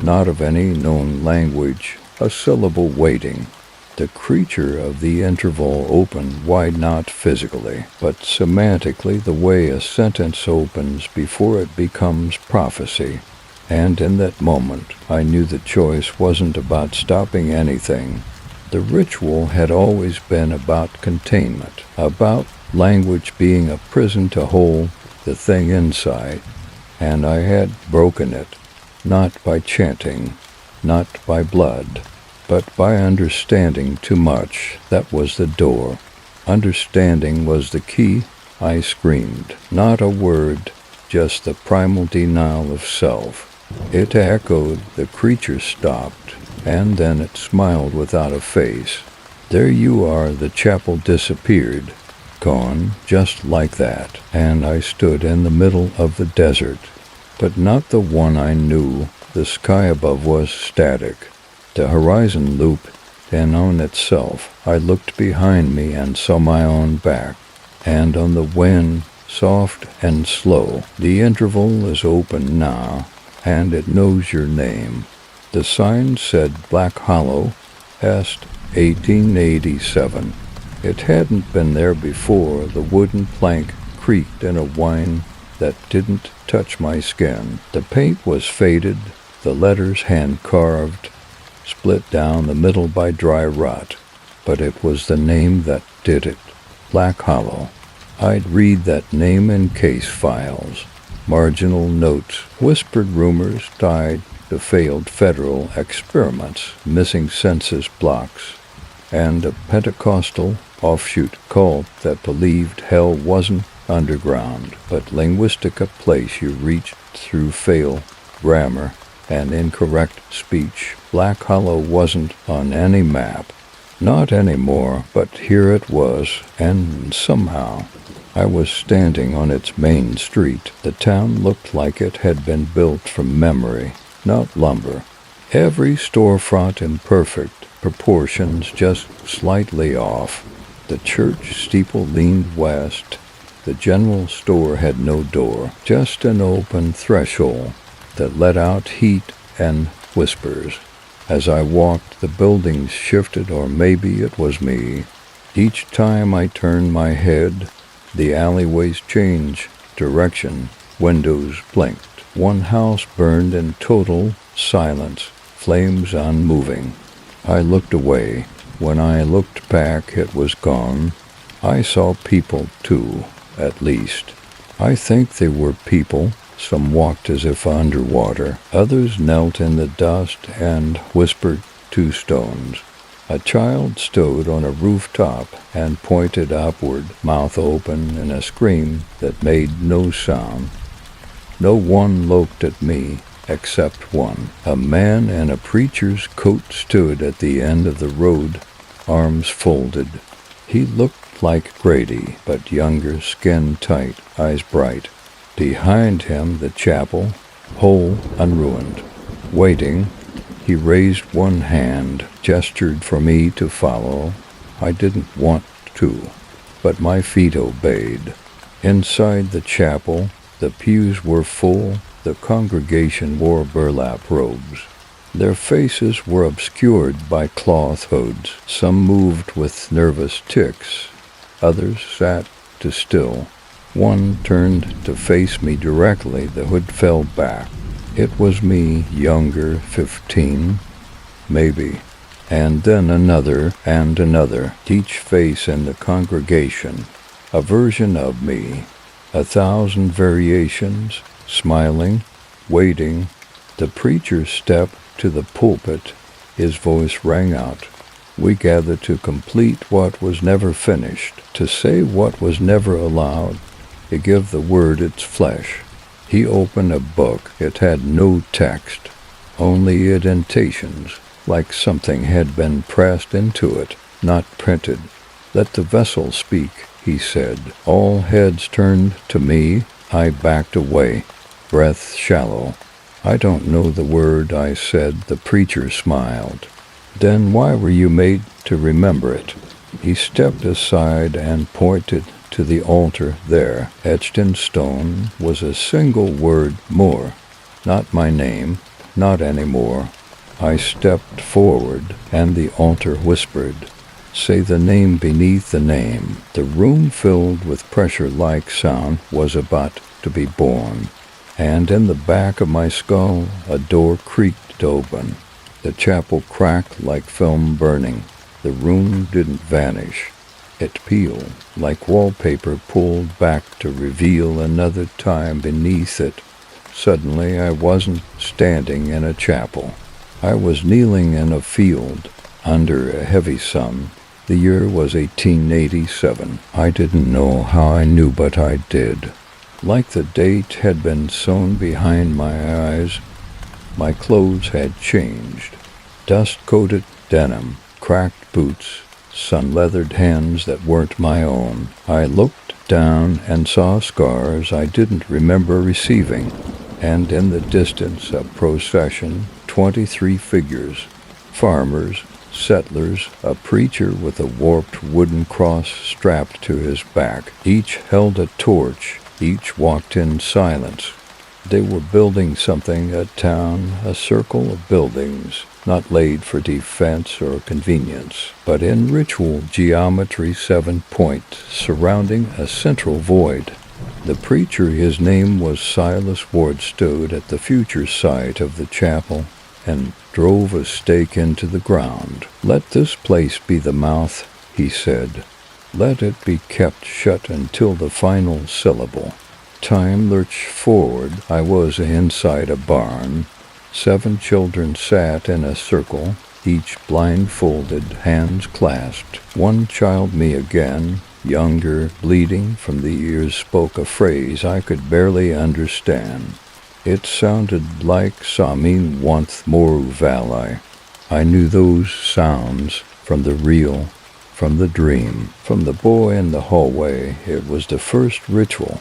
not of any known language, a syllable waiting. The creature of the interval opened wide, not physically, but semantically, the way a sentence opens before it becomes prophecy. And in that moment, I knew the choice wasn't about stopping anything. The ritual had always been about containment, about language being a prison to hold the thing inside, and I had broken it, not by chanting, not by blood, but by understanding too much. That was the door. Understanding was the key. I screamed, not a word, just the primal denial of self. It echoed, the creature stopped, and then it smiled without a face. There you are. The chapel disappeared, gone, just like that, and I stood in the middle of the desert, but not the one I knew. The sky above was static. The horizon looped in on itself. I looked behind me and saw my own back, and on the wind, soft and slow. The interval is open now, and it knows your name. The sign said Black Hollow, Est 1887. It hadn't been there before. The wooden plank creaked in a whine that didn't touch my skin. The paint was faded, the letters hand-carved, split down the middle by dry rot. But it was the name that did it. Black Hollow. I'd read that name in case files. Marginal notes, whispered rumors tied to failed federal experiments, missing census blocks, and a Pentecostal offshoot cult that believed hell wasn't underground, but linguistic, a place you reached through fail grammar an incorrect speech. Black Hollow wasn't on any map. Not anymore, but here it was, and somehow I was standing on its main street. The town looked like it had been built from memory, not lumber. Every storefront in perfect proportions, just slightly off. The church steeple leaned west. The general store had no door, just an open threshold that let out heat and whispers. As I walked, the buildings shifted, or maybe it was me. Each time I turned my head, the alleyways changed direction. Windows blinked. One house burned in total silence, flames unmoving. I looked away. When I looked back, it was gone. I saw people, too, at least. I think they were people. Some walked as if underwater. Others knelt in the dust and whispered to stones. A child stood on a rooftop and pointed upward, mouth open in a scream that made no sound. No one looked at me, except one. A man in a preacher's coat stood at the end of the road, arms folded. He looked like Grady, but younger, skin tight, eyes bright. Behind him, the chapel, whole, unruined. Waiting, he raised one hand, gestured for me to follow. I didn't want to, but my feet obeyed. Inside the chapel, the pews were full. The congregation wore burlap robes. Their faces were obscured by cloth hoods. Some moved with nervous tics. Others sat too still. One turned to face me directly. The hood fell back. It was me, younger, 15, maybe. And then another and another, each face in the congregation, a version of me, 1,000 variations, smiling, waiting. The preacher stepped to the pulpit. His voice rang out. We gather to complete what was never finished, to say what was never allowed, to give the word its flesh. He opened a book. It had no text, only indentations, like something had been pressed into it, not printed. Let the vessel speak, he said. All heads turned to me. I backed away, breath shallow. I don't know the word I said. The preacher smiled. Then why were you made to remember it? He stepped aside and pointed to the altar there. Etched in stone was a single word, more. Not my name, not anymore. I stepped forward, and the altar whispered, say the name beneath the name. The room filled with pressure-like sound was about to be born, and in the back of my skull a door creaked open. The chapel cracked like film burning. The room didn't vanish. It peeled, like wallpaper pulled back to reveal another time beneath it. Suddenly I wasn't standing in a chapel. I was kneeling in a field, under a heavy sun. The year was 1887. I didn't know how I knew, but I did. Like the date had been sewn behind my eyes, my clothes had changed. Dust-coated denim, cracked boots, sun-leathered hands that weren't my own. I looked down and saw scars I didn't remember receiving, and in the distance a procession, 23 figures, farmers, settlers, a preacher with a warped wooden cross strapped to his back. Each held a torch, each walked in silence. They were building something, a town, a circle of buildings, not laid for defense or convenience, but in ritual geometry, 7 points surrounding a central void. The preacher, his name was Silas Ward, stood at the future site of the chapel and drove a stake into the ground. Let this place be the mouth, he said. Let it be kept shut until the final syllable. Time lurched forward. I was inside a barn. 7 children sat in a circle, each blindfolded, hands clasped. One child, me again, younger, bleeding from the ears, spoke a phrase I could barely understand. It sounded like Samin Wanth Moru Valley. I knew those sounds from the real, from the dream, from the boy in the hallway. It was the first ritual.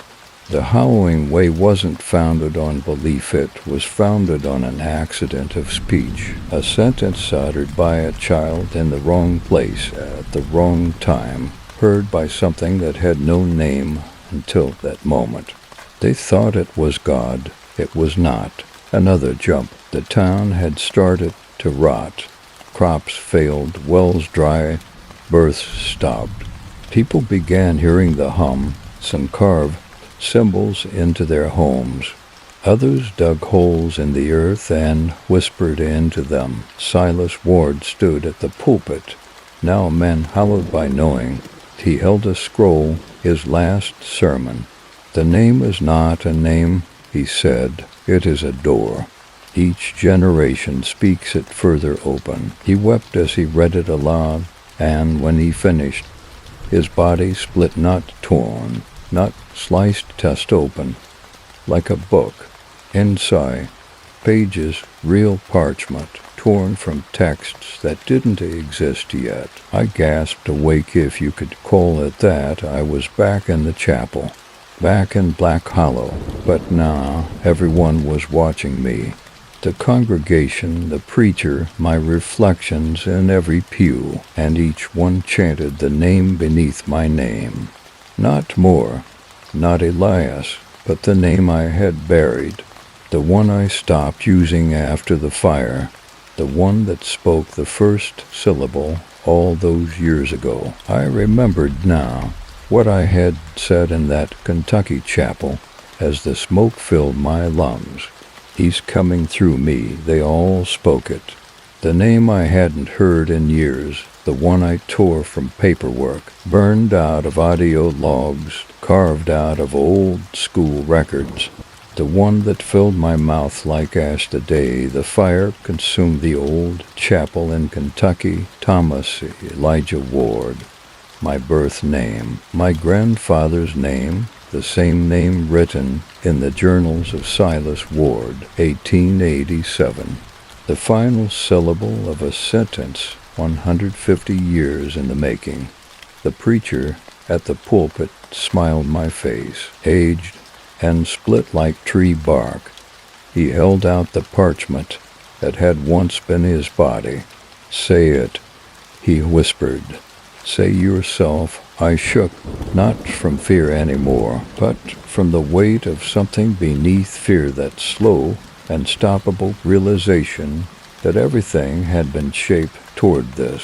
The howling way wasn't founded on belief, it was founded on an accident of speech, a sentence uttered by a child in the wrong place at the wrong time, heard by something that had no name until that moment. They thought it was God. It was not. Another jump. The town had started to rot. Crops failed, wells dry, births stopped. People began hearing the hum. Some carved symbols into their homes. Others dug holes in the earth and whispered into them. Silas Ward stood at the pulpit, now a man hallowed by knowing. He held a scroll, his last sermon. "The name is not a name," he said, "it is a door. Each generation speaks it further open." He wept as he read it aloud, and when he finished, his body split, not torn, not sliced, test open, like a book. Inside, pages, real parchment, torn from texts that didn't exist yet. I gasped, awake if you could call it that. I was back in the chapel, back in Black Hollow, but now everyone was watching me. The congregation, the preacher, my reflections in every pew, and each one chanted the name beneath my name. Not more, not Elias, but the name I had buried, the one I stopped using after the fire, the one that spoke the first syllable all those years ago. I remembered now what I had said in that Kentucky chapel as the smoke filled my lungs. "He's coming through me," they all spoke it. The name I hadn't heard in years, the one I tore from paperwork, burned out of audio logs, carved out of old school records, the one that filled my mouth like ash the day the fire consumed the old chapel in Kentucky. Thomas Elijah Ward. My birth name, my grandfather's name, the same name written in the journals of Silas Ward, 1887. The final syllable of a sentence 150 years in the making. The preacher at the pulpit smiled my face, aged and split like tree bark. He held out the parchment that had once been his body. "Say it," he whispered. "Say yourself." I shook, not from fear anymore, but from the weight of something beneath fear, that slow, unstoppable realization that everything had been shaped toward this.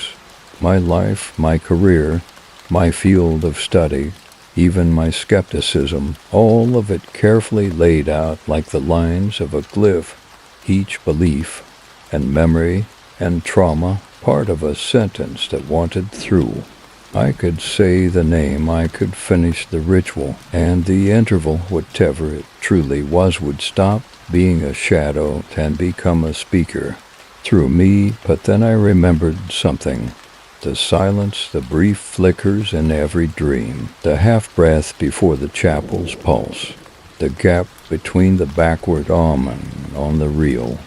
My life, my career, my field of study, even my skepticism, all of it carefully laid out like the lines of a glyph, each belief and memory and trauma part of a sentence that wanted through. I could say the name, I could finish the ritual, and the interval, whatever it truly was, would stop being a shadow and become a speaker through me. But then I remembered something. The silence, the brief flickers in every dream, the half-breath before the chapel's pulse, the gap between the backward amen on the reel.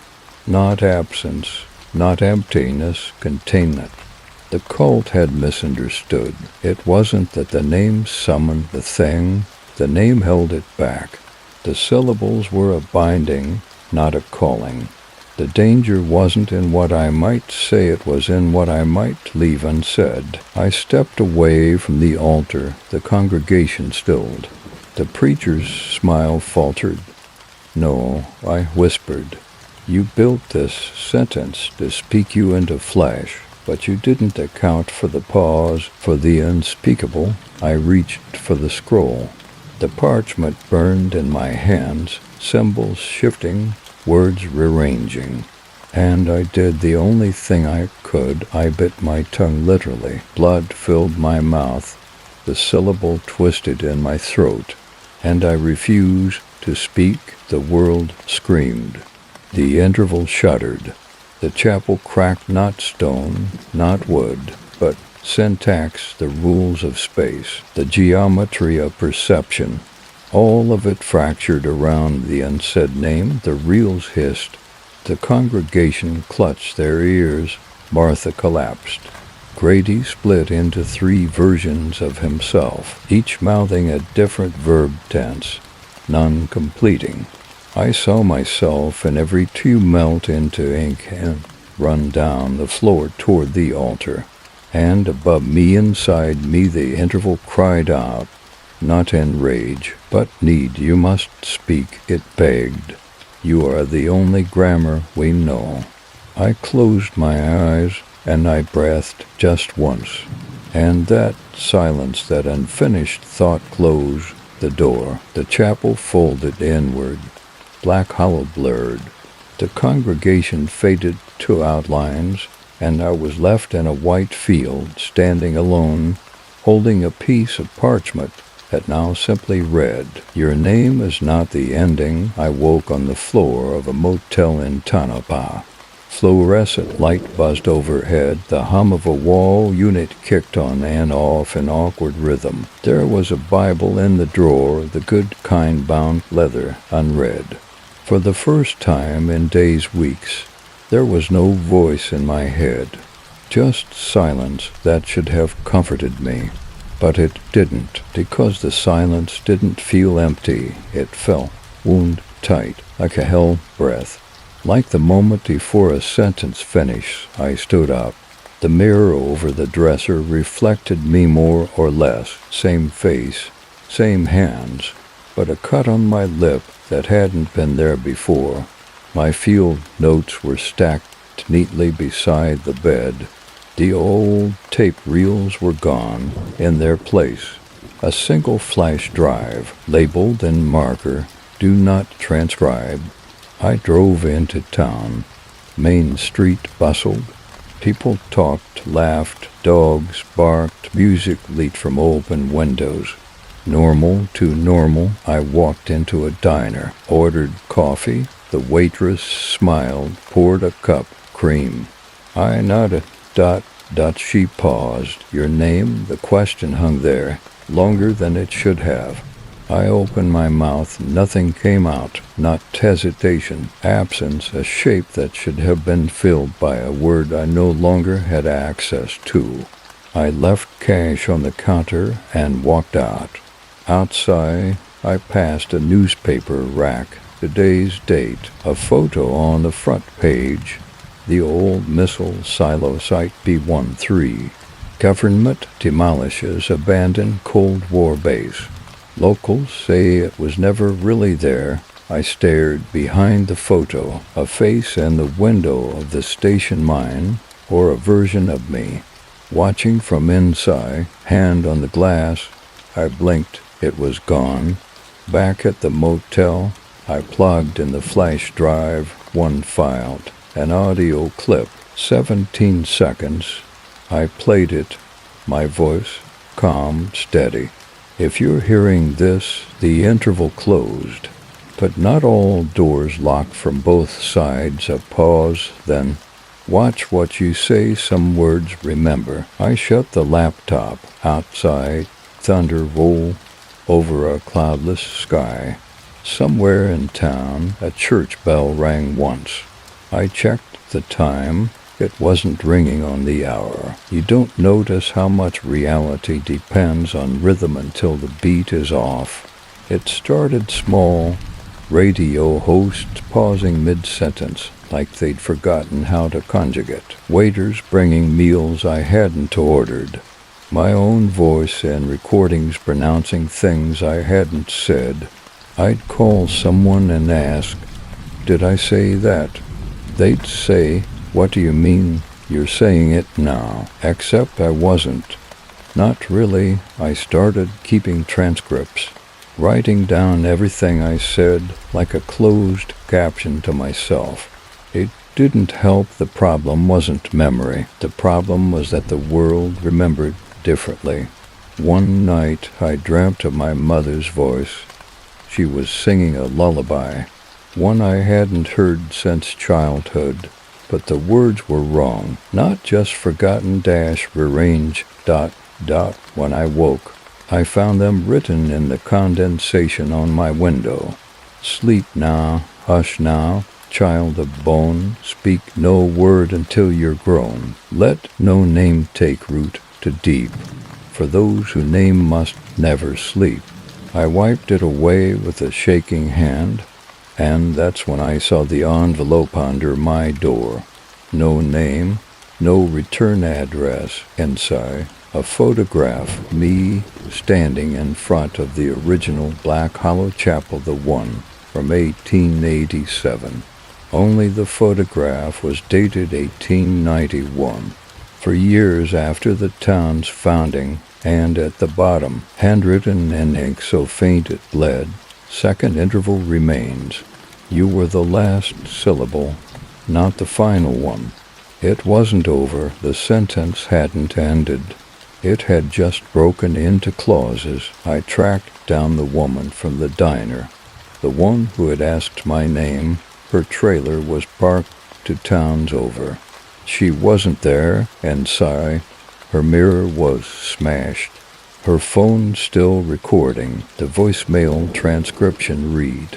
Not absence, not emptiness, containment. The cult had misunderstood. It wasn't that the name summoned the thing. The name held it back. The syllables were a binding, not a calling. The danger wasn't in what I might say, it was in what I might leave unsaid. I stepped away from the altar. The congregation stilled. The preacher's smile faltered. "No," I whispered. "You built this sentence to speak you into flesh. But you didn't account for the pause, for the unspeakable." I reached for the scroll. The parchment burned in my hands, symbols shifting, words rearranging. And I did the only thing I could. I bit my tongue literally. Blood filled my mouth. The syllable twisted in my throat. And I refused to speak. The world screamed. The interval shuddered. The chapel cracked, not stone, not wood, but syntax, the rules of space, the geometry of perception. all of it fractured around the unsaid name. The reels hissed. The congregation clutched their ears. Martha collapsed. Grady split into 3 versions of himself, each mouthing a different verb tense, none completing. I saw myself in every 2 melt into ink and run down the floor toward the altar. And above me, inside me, the interval cried out, not in rage, but need. You must speak, it begged. You are the only grammar we know. I closed my eyes, and I breathed just once. And that silence, that unfinished thought closed the door. The chapel folded inward, black hollow blurred. The congregation faded to outlines, and I was left in a white field, standing alone, holding a piece of parchment that now simply read, Your name is not the ending. I woke on the floor of a motel in Tonopah. Fluorescent light buzzed overhead. The hum of a wall unit kicked on and off in awkward rhythm. There was a Bible in the drawer, the good kind bound leather, unread. For the first time in days, weeks, there was no voice in my head, just silence that should have comforted me. But it didn't, because the silence didn't feel empty. It felt wound tight, like a held breath. Like the moment before a sentence finished, I stood up. The mirror over the dresser reflected me more or less, same face, same hands, but a cut on my lip that hadn't been there before. My field notes were stacked neatly beside the bed. The old tape reels were gone. In their place, a single flash drive, labeled in marker, Do Not Transcribe. I drove into town. Main Street bustled. People talked, laughed, dogs barked, music leaked from open windows. Normal to normal, I walked into a diner, ordered coffee. The waitress smiled, poured a cup, cream. I nodded. She paused. Your name? The question hung there, longer than it should have. I opened my mouth. Nothing came out. Not hesitation, absence, a shape that should have been filled by a word I no longer had access to. I left cash on the counter and walked out. Outside, I passed a newspaper rack. Today's date, a photo on the front page, the old missile silo site B-13. Government demolishes abandoned Cold War base. Locals say it was never really there. I stared behind the photo, a face in the window of the station mine, or a version of me. Watching from inside, hand on the glass, I blinked. It was gone. Back at the motel, I plugged in the flash drive, one filed, an audio clip, 17 seconds. I played it, my voice calm, steady. If you're hearing this, the interval closed, but not all doors locked from both sides. A pause, then, watch what you say, some words remember. I shut the laptop. Outside, thunder roll over a cloudless sky. Somewhere in town, a church bell rang once. I checked the time. It wasn't ringing on the hour. You don't notice how much reality depends on rhythm until the beat is off. It started small. Radio hosts pausing mid-sentence, like they'd forgotten how to conjugate. Waiters bringing meals I hadn't ordered. My own voice and recordings pronouncing things I hadn't said. I'd call someone and ask, did I say that? They'd say, what do you mean? You're saying it now. Except I wasn't. Not really. I started keeping transcripts, writing down everything I said like a closed caption to myself. It didn't help. The problem wasn't memory. The problem was that the world remembered differently. One night I dreamt of my mother's voice. She was singing a lullaby, one I hadn't heard since childhood, but the words were wrong, not just forgotten, rearranged, when I woke. I found them written in the condensation on my window. Sleep now, hush now, child of bone, speak no word until you're grown. Let no name take root to deep, for those who name must never sleep. I wiped it away with a shaking hand, and that's when I saw the envelope under my door. No name, no return address inside. A photograph, me standing in front of the original Black Hollow Chapel, the one from 1887. Only the photograph was dated 1891, for years after the town's founding, and at the bottom, handwritten in ink so faint it bled, second interval remains. You were the last syllable, not the final one. It wasn't over, the sentence hadn't ended. It had just broken into clauses. I tracked down the woman from the diner, the one who had asked my name. Her trailer was parked 2 towns over. She wasn't there, and sigh, her mirror was smashed. Her phone still recording, the voicemail transcription read.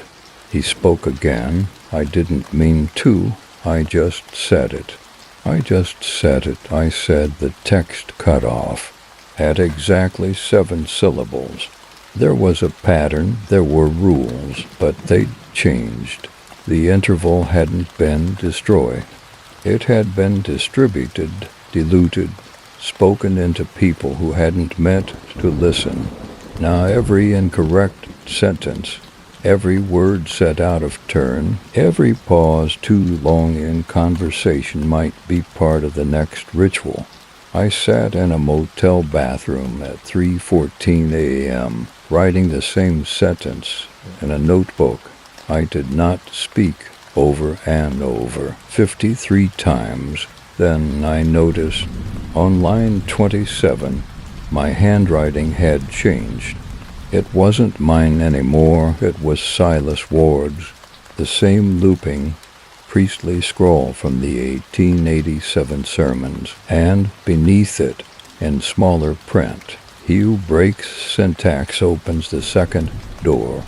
He spoke again. I didn't mean to. I just said it. I said the text cut off. At exactly 7 syllables. There was a pattern, there were rules, but they'd changed. The interval hadn't been destroyed. It had been distributed, diluted, spoken into people who hadn't meant to listen. Now every incorrect sentence, every word said out of turn, every pause too long in conversation might be part of the next ritual. I sat in a motel bathroom at 3:14 a.m., writing the same sentence in a notebook. I did not speak over and over 53 times. Then I noticed on line 27, my handwriting had changed. It wasn't mine anymore, it was Silas Ward's, the same looping, priestly scroll from the 1887 sermons, and beneath it, in smaller print, he who breaks syntax opens the second door.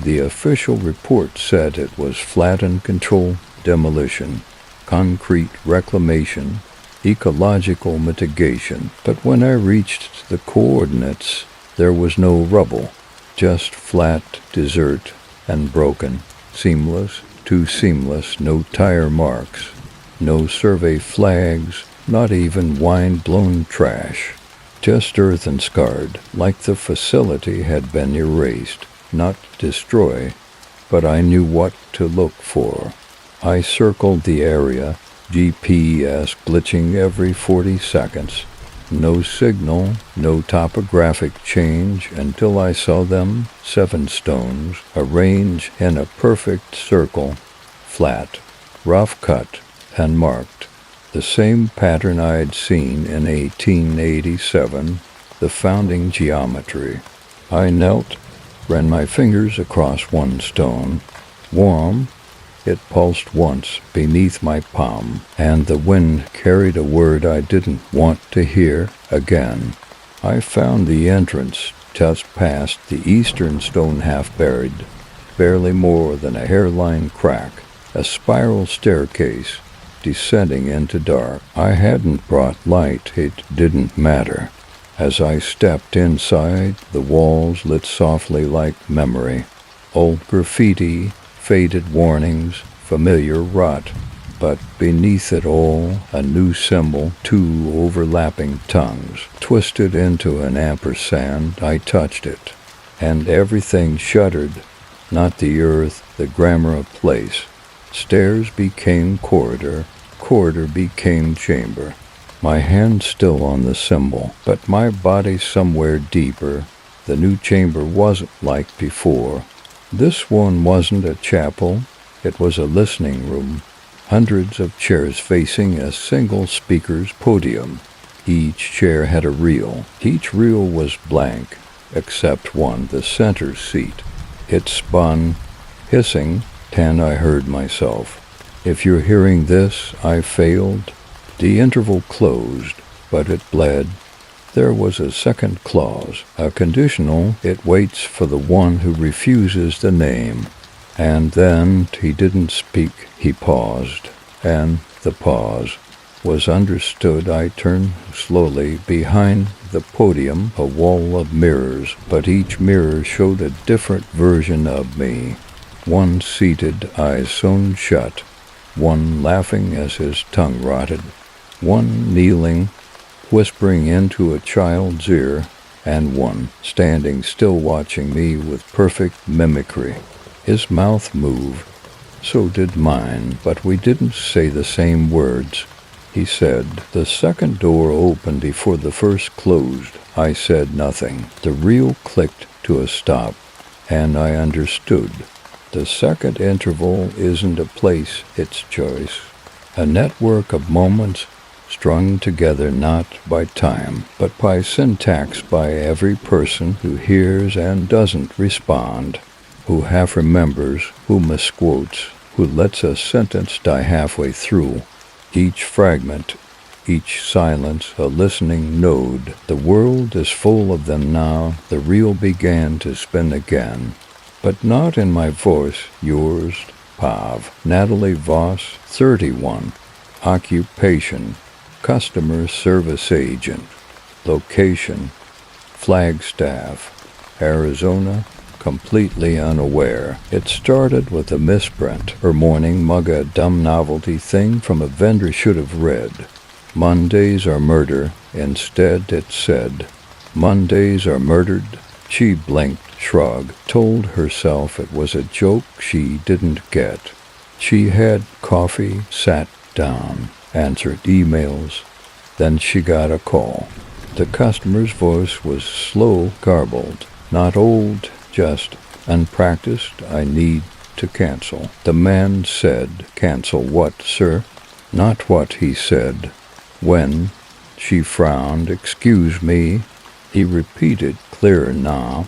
The official report said it was flattened control demolition, concrete reclamation, ecological mitigation, but when I reached the coordinates, there was no rubble, just flat desert and broken, seamless, too seamless, no tire marks, no survey flags, not even wind-blown trash, just earth and scarred, like the facility had been erased, not destroyed, but I knew what to look for. I circled the area, GPS glitching every 40 seconds. No signal, no topographic change until I saw them, 7 stones, arranged in a perfect circle, flat, rough cut, and marked. The same pattern I'd seen in 1887, the founding geometry. I knelt, ran my fingers across one stone. Warm, it pulsed once beneath my palm, and the wind carried a word I didn't want to hear again. I found the entrance just past the eastern stone half buried, barely more than a hairline crack, a spiral staircase descending into dark. I hadn't brought light, it didn't matter. As I stepped inside, the walls lit softly like memory. Old graffiti, faded warnings, familiar rot, but beneath it all, a new symbol, 2 overlapping tongues, twisted into an ampersand. I touched it, and everything shuddered, not the earth, the grammar of place. Stairs became corridor, corridor became chamber. My hand still on the symbol, but my body somewhere deeper. The new chamber wasn't like before. This one wasn't a chapel, it was a listening room. Hundreds of chairs facing a single speaker's podium. Each chair had a reel. Each reel was blank, except one, the center seat. It spun, hissing, and I heard myself. If you're hearing this, I failed. The interval closed, but it bled. There was a second clause, a conditional. It waits for the one who refuses the name. And then he didn't speak. He paused, and the pause was understood. I turned slowly. Behind the podium, a wall of mirrors, but each mirror showed a different version of me. One seated, eyes sewn shut, one laughing as his tongue rotted, one kneeling, whispering into a child's ear, and one standing still watching me with perfect mimicry. His mouth moved, so did mine, but we didn't say the same words. He said, "The second door opened before the first closed." I said nothing. The reel clicked to a stop, and I understood. The second interval isn't a place, it's choice. A network of moments strung together not by time, but by syntax, by every person who hears and doesn't respond, who half remembers, who misquotes, who lets a sentence die halfway through. Each fragment, each silence, a listening node. The world is full of them now. The reel began to spin again. But not in my voice. Yours, Pav. Natalie Voss, 31. Occupation, customer service agent. Location, Flagstaff, Arizona. Completely unaware. It started with a misprint. Her morning mug, a dumb novelty thing from a vendor should have read. Mondays are murder. Instead it said, Mondays are murdered. She blinked, shrugged, told herself it was a joke she didn't get. She had coffee, sat down, answered emails. Then she got a call. The customer's voice was slow, garbled, not old, just unpracticed. I need to cancel. The man said, "Cancel what, sir?" Not what he said. When? She frowned. "Excuse me." He repeated, clearer now.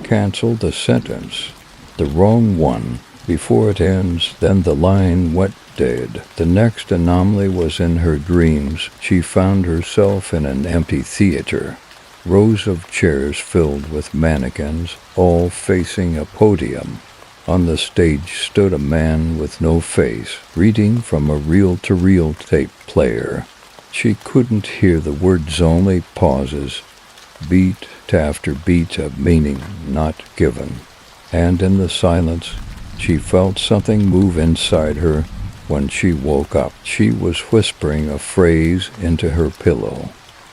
Cancel the sentence. The wrong one. Before it ends, then the line went dead. The next anomaly was in her dreams. She found herself in an empty theater. Rows of chairs filled with mannequins, all facing a podium. On the stage stood a man with no face, reading from a reel-to-reel tape player. She couldn't hear the words, only pauses, beat after beat of meaning not given. And in the silence, she felt something move inside her. When she woke up, she was whispering a phrase into her pillow.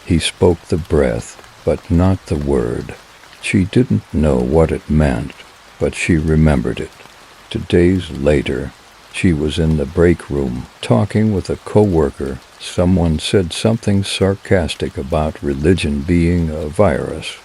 He spoke the breath, but not the word. She didn't know what it meant, but she remembered it. 2 days later, she was in the break room, talking with a coworker. Someone said something sarcastic about religion being a virus,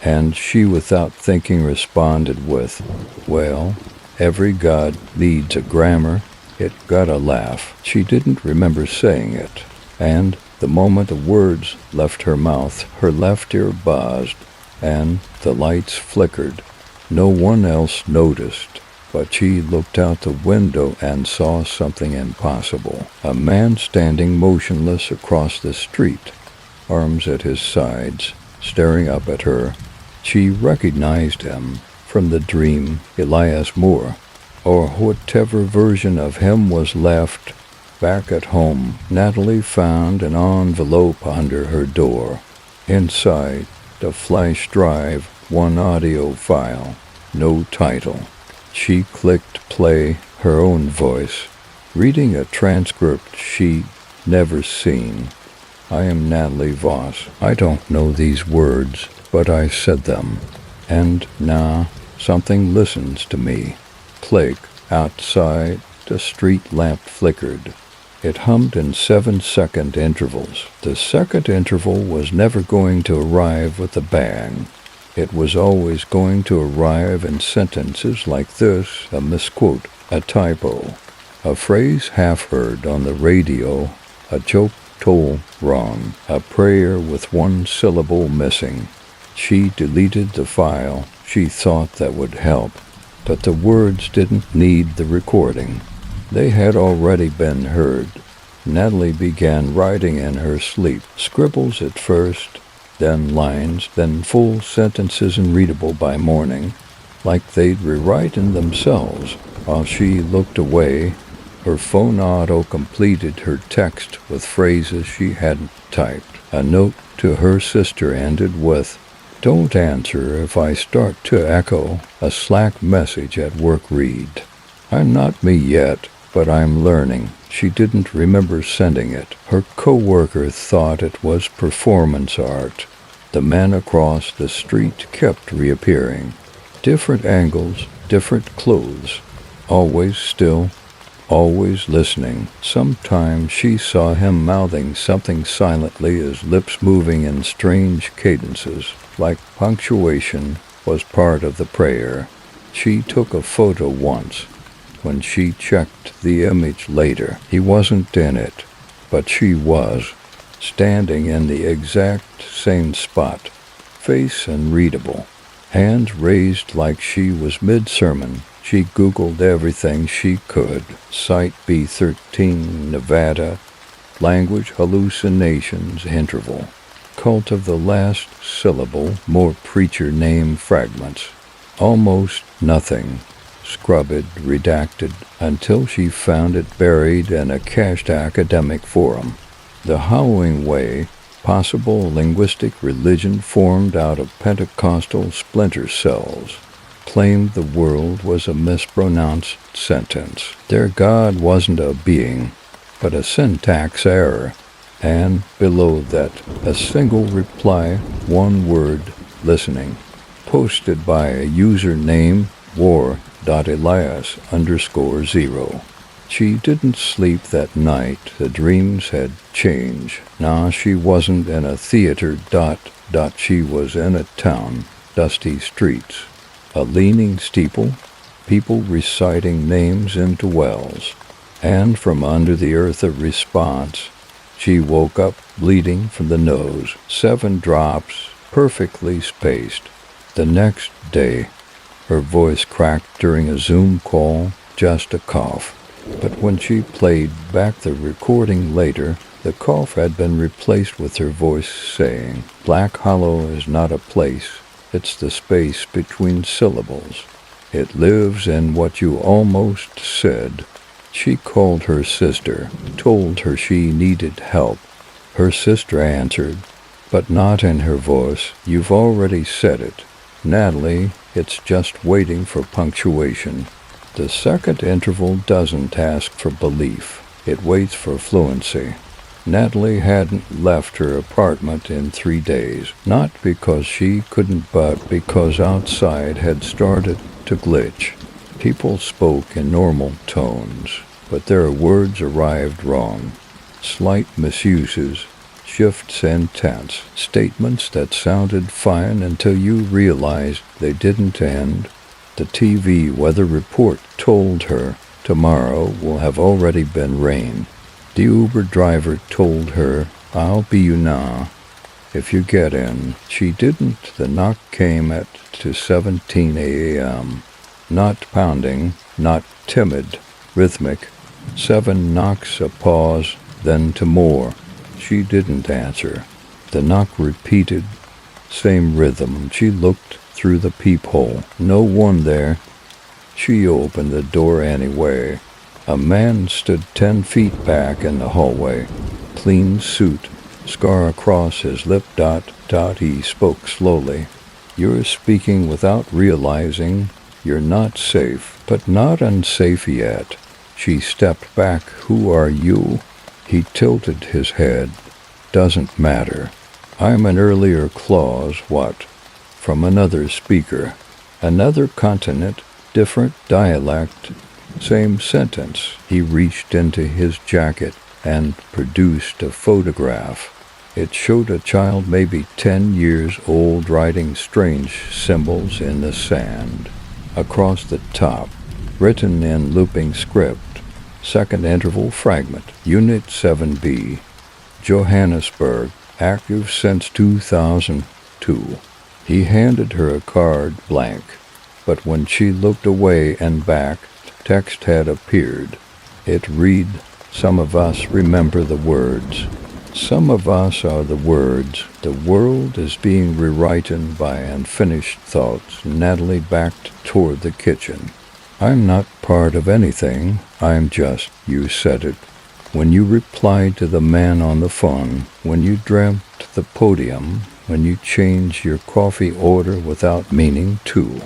and she, without thinking, responded with, "Well, every god needs a grammar." It got a laugh. She didn't remember saying it, and the moment the words left her mouth, her left ear buzzed, and the lights flickered. No one else noticed, but she looked out the window and saw something impossible. A man standing motionless across the street, arms at his sides, staring up at her. She recognized him from the dream, Elias Moore, or whatever version of him was left. Back at home, Natalie found an envelope under her door. Inside, a flash drive, one audio file, no title. She clicked play, her own voice, reading a transcript she'd never seen. "I am Natalie Voss. I don't know these words, but I said them. And now something listens to me." Click. Outside, the street lamp flickered. It hummed in 7-second intervals. The second interval was never going to arrive with a bang. It was always going to arrive in sentences like this, a misquote, a typo, a phrase half heard on the radio, a joke told wrong, a prayer with one syllable missing. She deleted the file. She thought that would help, but the words didn't need the recording. They had already been heard. Natalie began writing in her sleep, scribbles at first, then lines, then full sentences unreadable by morning, like they'd rewritten themselves. While she looked away, her phone auto-completed her text with phrases she hadn't typed. A note to her sister ended with, "Don't answer if I start to echo a Slack message at work read. I'm not me yet, but I'm learning." She didn't remember sending it. Her coworker thought it was performance art. The men across the street kept reappearing. Different angles, different clothes. Always still, always listening. Sometimes she saw him mouthing something silently, his lips moving in strange cadences, like punctuation was part of the prayer. She took a photo once. When she checked the image later, he wasn't in it, but she was, standing in the exact same spot, face unreadable, hands raised like she was mid-sermon. She Googled everything she could. Site B13, Nevada, language hallucinations interval, cult of the last syllable, more preacher name fragments. Almost nothing. Scrubbed, redacted, until she found it buried in a cached academic forum. The Howling Way, possible linguistic religion formed out of Pentecostal splinter cells, claimed the world was a mispronounced sentence. Their God wasn't a being, but a syntax error. And below that, a single reply, one word, listening, posted by a user named war.elias_0. She didn't sleep that night. The dreams had changed. Nah, she wasn't in a theater. She was in a town, dusty streets, a leaning steeple, people reciting names into wells, and from under the earth a response. She woke up bleeding from the nose, 7 drops, perfectly spaced. The next day, her voice cracked during a Zoom call, just a cough. But when she played back the recording later, the cough had been replaced with her voice saying, "Black Hollow is not a place, it's the space between syllables. It lives in what you almost said." She called her sister, told her she needed help. Her sister answered, but not in her voice. "You've already said it, Natalie, it's just waiting for punctuation." The second interval doesn't ask for belief, it waits for fluency. Natalie hadn't left her apartment in 3 days, not because she couldn't but because outside had started to glitch. People spoke in normal tones, but their words arrived wrong. Slight misuses, shifts in tense, statements that sounded fine until you realized they didn't end. The TV weather report told her tomorrow will have already been rain. The Uber driver told her, "I'll be you now if you get in." She didn't. The knock came at 2:17 a.m. Not pounding, not timid, rhythmic. 7 knocks, a pause, then to more. She didn't answer. The knock repeated, same rhythm. She looked through the peephole. No one there. She opened the door anyway. A man stood 10 feet back in the hallway. Clean suit, scar across his lip. He spoke slowly. "You're speaking without realizing you're not safe, but not unsafe yet." She stepped back. "Who are you?" He tilted his head. "Doesn't matter. I'm an earlier clause." "What?" From another speaker. Another continent, different dialect, same sentence. He reached into his jacket and produced a photograph. It showed a child maybe 10 years old writing strange symbols in the sand. Across the top, written in looping script, second interval fragment, Unit 7B, Johannesburg, active since 2002. He handed her a card, blank, but when she looked away and back, text had appeared. It read, "Some of us remember the words. Some of us are the words. The world is being rewritten by unfinished thoughts. Natalie backed toward the kitchen. I'm not part of anything. I'm just, you said it. When you replied to the man on the phone, when you dreamt the podium, when you changed your coffee order without meaning to.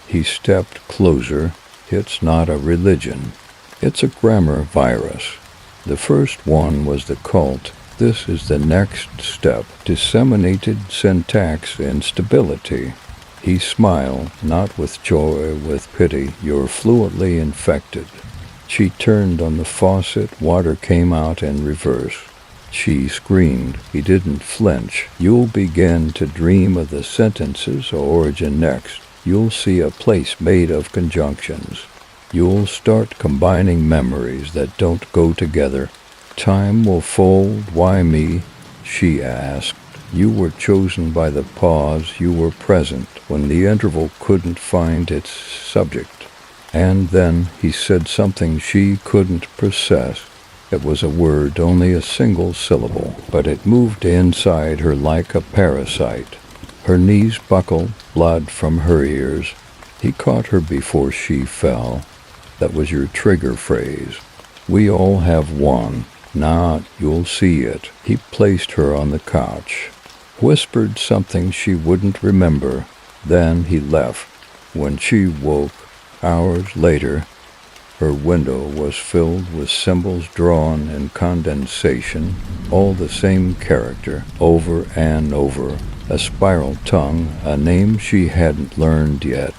He stepped closer. It's not a religion. It's a grammar virus. The first one was the cult. This is the next step. Disseminated syntax instability. He smiled, not with joy, with pity. You're fluently infected. She turned on the faucet. Water came out in reverse. She screamed. He didn't flinch. You'll begin to dream of the sentence's origin next. You'll see a place made of conjunctions. You'll start combining memories that don't go together. Time will fold. Why me? She asked. You were chosen by the pause. You were present when the interval couldn't find its subject. And then he said something she couldn't process. It was a word, only a single syllable, but it moved inside her like a parasite. Her knees buckled, blood from her ears. He caught her before she fell. That was your trigger phrase. We all have one. Now you'll see it. He placed her on the couch, whispered something she wouldn't remember. Then he left. When she woke, hours later, her window was filled with symbols drawn in condensation, all the same character, over and over. A spiral tongue, a name she hadn't learned yet.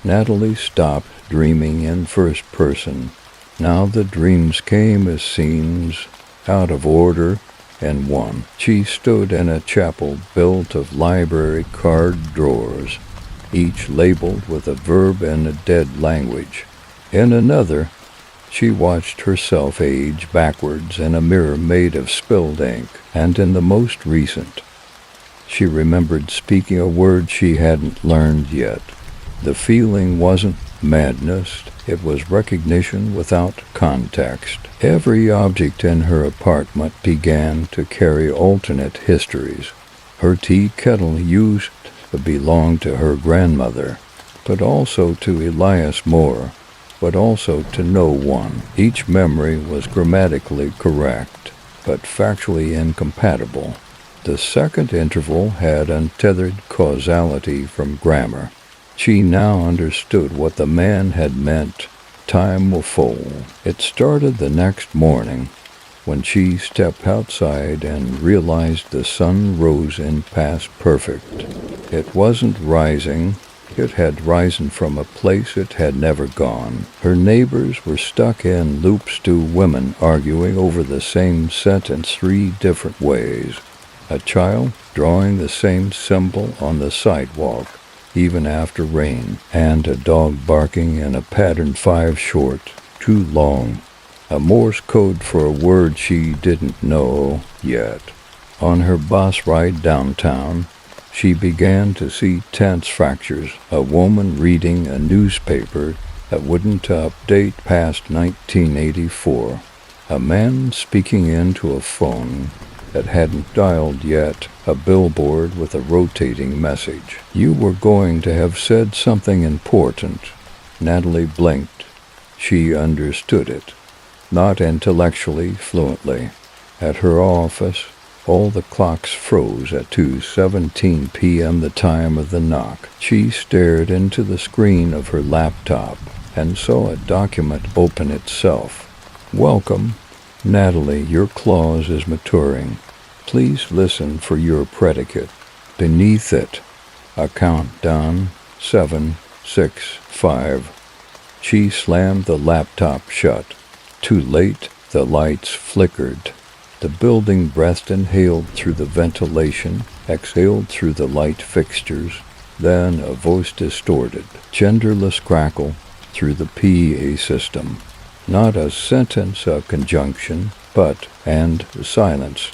Natalie stopped dreaming in first person. Now the dreams came as scenes, out of order, and one. She stood in a chapel built of library card drawers, each labeled with a verb and a dead language. In another, she watched herself age backwards in a mirror made of spilled ink. And in the most recent, she remembered speaking a word she hadn't learned yet. The feeling wasn't madness, it was recognition without context. Every object in her apartment began to carry alternate histories. Her tea kettle used to belong to her grandmother, but also to Elias Moore, but also to no one. Each memory was grammatically correct, but factually incompatible. The second interval had untethered causality from grammar. She now understood what the man had meant. Time will fold. It started the next morning when she stepped outside and realized the sun rose in past perfect. It wasn't rising. It had risen from a place it had never gone. Her neighbors were stuck in loops, two women arguing over the same sentence 3 different ways. A child drawing the same symbol on the sidewalk, even after rain, and a dog barking in a pattern 5 short, too long. A Morse code for a word she didn't know yet. On her bus ride downtown, she began to see tense fractures. A woman reading a newspaper that wouldn't update past 1984. A man speaking into a phone that hadn't dialed yet, a billboard with a rotating message. You were going to have said something important. Natalie blinked. She understood it, not intellectually, fluently. At her office, all the clocks froze at 2:17 p.m., the time of the knock. She stared into the screen of her laptop and saw a document open itself. Welcome. Natalie, your clause is maturing. Please listen for your predicate. Beneath it, a countdown, 7, 6, 5. She slammed the laptop shut. Too late, the lights flickered. The building breath inhaled through the ventilation, exhaled through the light fixtures. Then a voice distorted, genderless crackle through the PA system. Not a sentence, a conjunction, but, and silence.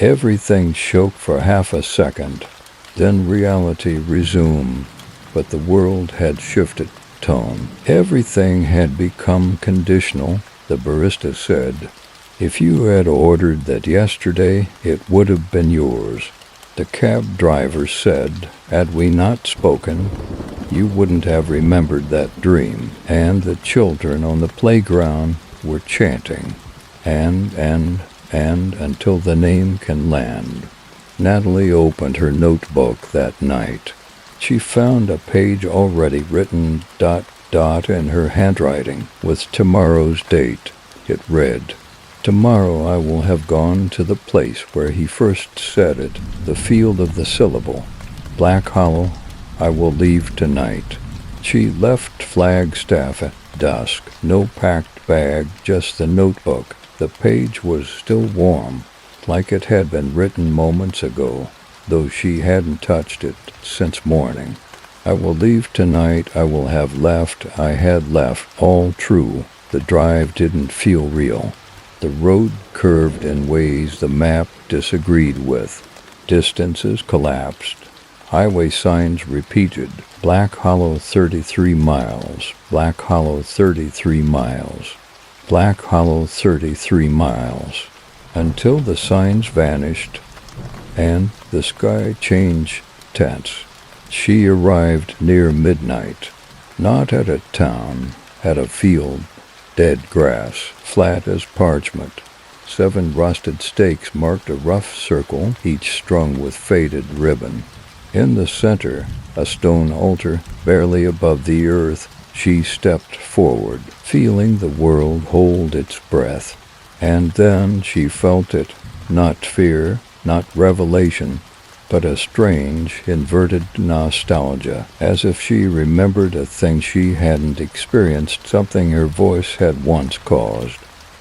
Everything shook for half a second. Then reality resumed, but the world had shifted tone. Everything had become conditional, the barista said. If you had ordered that yesterday, it would have been yours. The cab driver said, had we not spoken, you wouldn't have remembered that dream. And the children on the playground were chanting, and until the name can land. Natalie opened her notebook that night. She found a page already written ... in her handwriting with tomorrow's date. It read, "Tomorrow I will have gone to the place where he first said it, the field of the syllable. Black Hollow, I will leave tonight." She left Flagstaff at dusk. No packed bag, just the notebook. The page was still warm, like it had been written moments ago, though she hadn't touched it since morning. I will leave tonight, I will have left, I had left, all true. The drive didn't feel real. The road curved in ways the map disagreed with. Distances collapsed. Highway signs repeated. Black Hollow 33 miles. Black Hollow 33 miles. Black Hollow 33 miles. Until the signs vanished and the sky changed tense. She arrived near midnight, not at a town, at a field, dead grass, flat as parchment. 7 rusted stakes marked a rough circle, each strung with faded ribbon. In the center, a stone altar, barely above the earth. She stepped forward, feeling the world hold its breath. And then she felt it, not fear, not revelation, but a strange, inverted nostalgia, as if she remembered a thing she hadn't experienced, something her voice had once caused.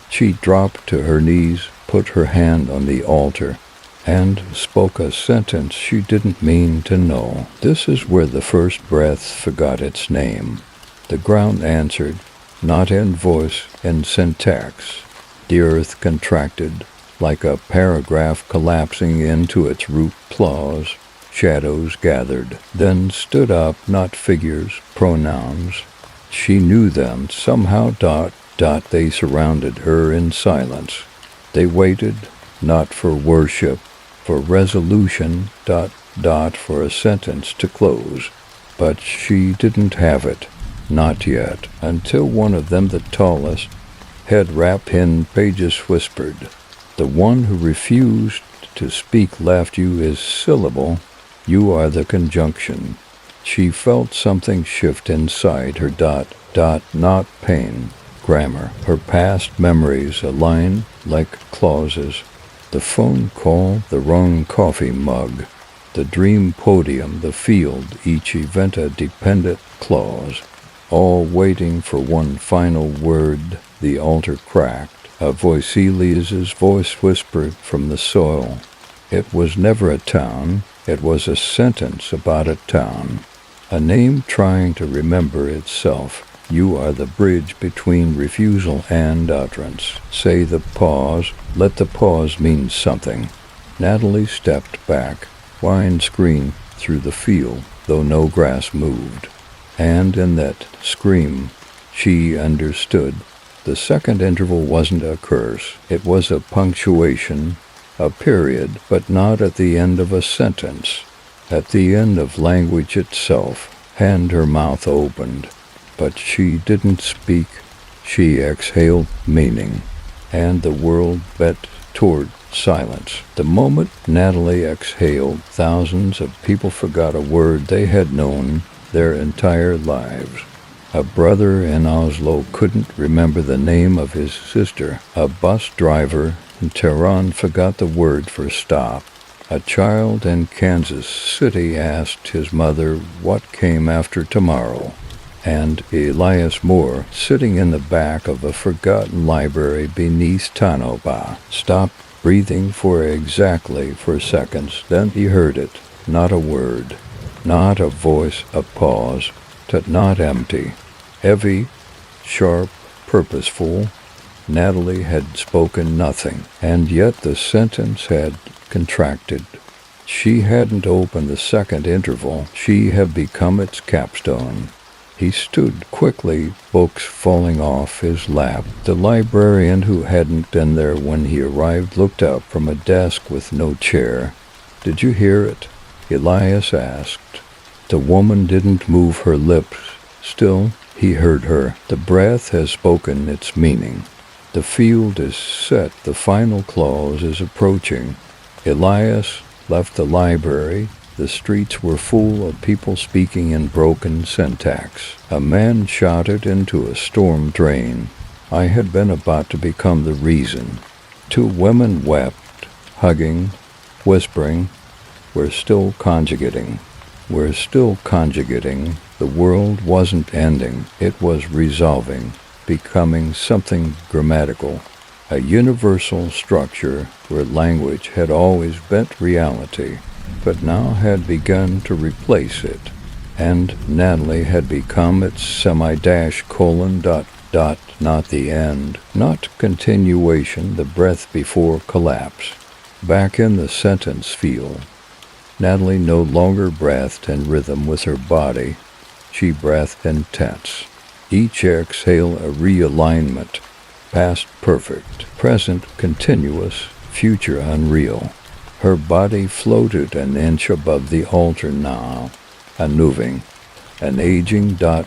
She dropped to her knees, put her hand on the altar, and spoke a sentence she didn't mean to know. This is where the first breath forgot its name. The ground answered, not in voice, in syntax. The earth contracted, like a paragraph collapsing into its root claws. Shadows gathered, then stood up, not figures, pronouns. She knew them, somehow ... They surrounded her in silence. They waited, not for worship, for resolution ... for a sentence to close. But she didn't have it, not yet, until one of them, the tallest, head-wrapped in pages, whispered. The one who refused to speak left. You is syllable, you are the conjunction. She felt something shift inside her ... not pain, grammar. Her past memories align like clauses. The phone call, the wrong coffee mug, the dream podium, the field, each event a dependent clause, all waiting for one final word. The altar cracked. A voice, Elias's voice, whispered from the soil. It was never a town, it was a sentence about a town. A name trying to remember itself. You are the bridge between refusal and utterance. Say the pause, let the pause mean something. Natalie stepped back, wind screamed through the field, though no grass moved. And in that scream, she understood. The second interval wasn't a curse. It was a punctuation, a period, but not at the end of a sentence. At the end of language itself. And her mouth opened. But she didn't speak. She exhaled meaning. And the world bent toward silence. The moment Natalie exhaled, thousands of people forgot a word they had known their entire lives. A brother in Oslo couldn't remember the name of his sister. A bus driver in Tehran forgot the word for stop. A child in Kansas City asked his mother what came after tomorrow. And Elias Moore, sitting in the back of a forgotten library beneath Tanoba, stopped breathing for seconds. Then he heard it. Not a word, not a voice, a pause. Not empty, heavy, sharp, purposeful. Natalie had spoken nothing, and yet the sentence had contracted. She hadn't opened the second interval. She had become its capstone. He stood quickly, books falling off his lap. The librarian who hadn't been there when he arrived looked up from a desk with no chair. "Did you hear it?" Elias asked. The woman didn't move her lips. Still, he heard her. "The breath has spoken its meaning. The field is set. The final clause is approaching." Elias left the library. The streets were full of people speaking in broken syntax. A man shouted into a storm drain. I had been about to become the reason. Two women wept, hugging, whispering. "We're still conjugating. We're still conjugating." The world wasn't ending. It was resolving, becoming something grammatical, a universal structure where language had always bent reality, but now had begun to replace it, and Natalie had become its semi-colon ... not the end, not continuation, the breath before collapse. Back in the sentence field, Natalie no longer breathed in rhythm with her body. She breathed in tense. Each exhale a realignment, past perfect, present continuous, future unreal. Her body floated an inch above the altar now, unmoving, an aging dot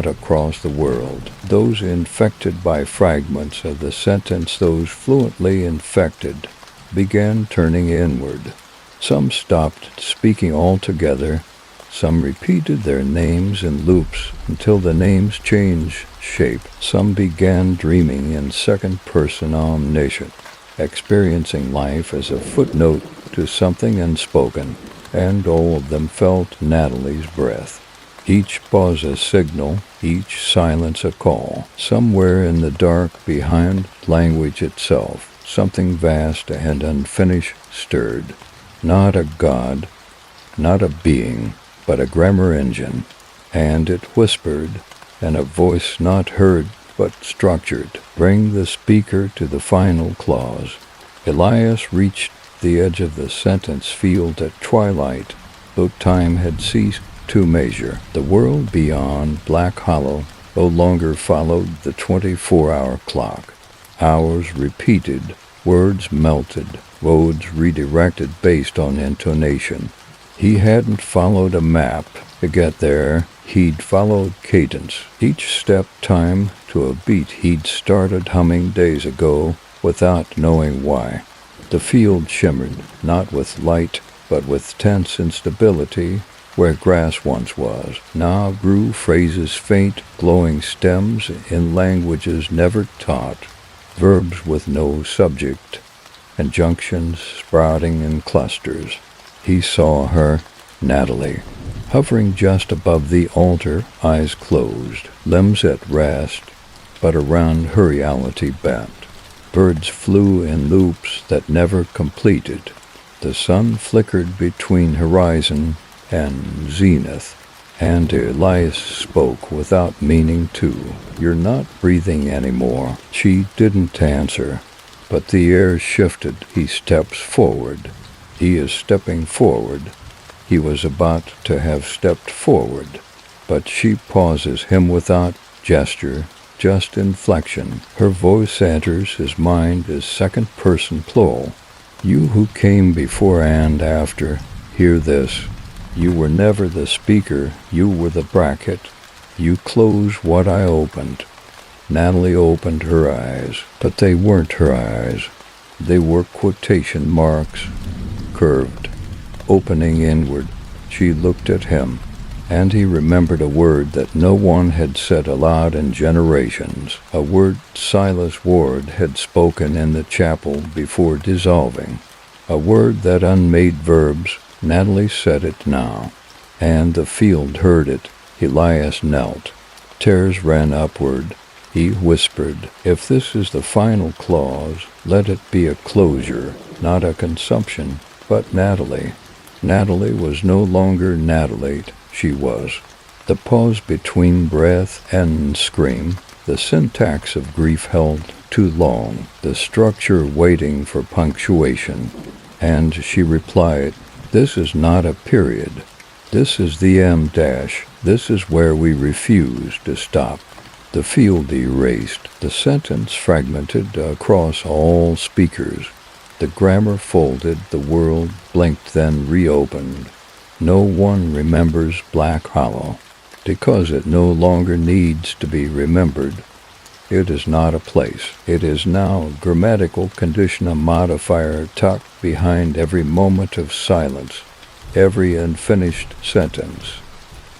across the world. Those infected by fragments of the sentence, those fluently infected, began turning inward. Some stopped speaking altogether. Some repeated their names in loops until the names changed shape. Some began dreaming in second-person omniscient, experiencing life as a footnote to something unspoken, and all of them felt Natalie's breath. Each pause a signal, each silence a call. Somewhere in the dark behind language itself, something vast and unfinished stirred. Not a god, not a being, but a grammar engine. And it whispered, and a voice not heard but structured, "Bring the speaker to the final clause." Elias reached the edge of the sentence field at twilight, though time had ceased to measure. The world beyond Black Hollow no longer followed the 24-hour clock. Hours repeated, words melted, roads redirected based on intonation. He hadn't followed a map to get there. He'd followed cadence, each step time to a beat he'd started humming days ago without knowing why. The field shimmered, not with light, but with tense instability. Where grass once was, now grew phrases, faint, glowing stems in languages never taught, verbs with no subject, conjunctions sprouting in clusters. He saw her, Natalie, hovering just above the altar, eyes closed, limbs at rest, but around her reality bent. Birds flew in loops that never completed. The sun flickered between horizon and zenith, and Elias spoke without meaning to. "You're not breathing anymore." She didn't answer, but the air shifted. He steps forward. He is stepping forward. He was about to have stepped forward, but she pauses him without gesture, just inflection. Her voice enters his mind as second-person plural. "You who came before and after, hear this. You were never the speaker, you were the bracket. You close what I opened." Natalie opened her eyes, but they weren't her eyes. They were quotation marks, curved, opening inward. She looked at him, and he remembered a word that no one had said aloud in generations, a word Silas Ward had spoken in the chapel before dissolving, a word that unmade verbs. Natalie said it now, and the field heard it. Elias knelt. Tears ran upward. He whispered, "If this is the final clause, let it be a closure, not a consumption." But Natalie was no longer Natalie. She was. The pause between breath and scream, the syntax of grief held too long, the structure waiting for punctuation. And she replied, "This is not a period. This is the M dash. This is where we refuse to stop. The field erased, the sentence fragmented across all speakers. The grammar folded, the world blinked, then reopened. No one remembers Black Hollow, because it no longer needs to be remembered. It is not a place. It is now a grammatical condition, a modifier tucked behind every moment of silence, every unfinished sentence,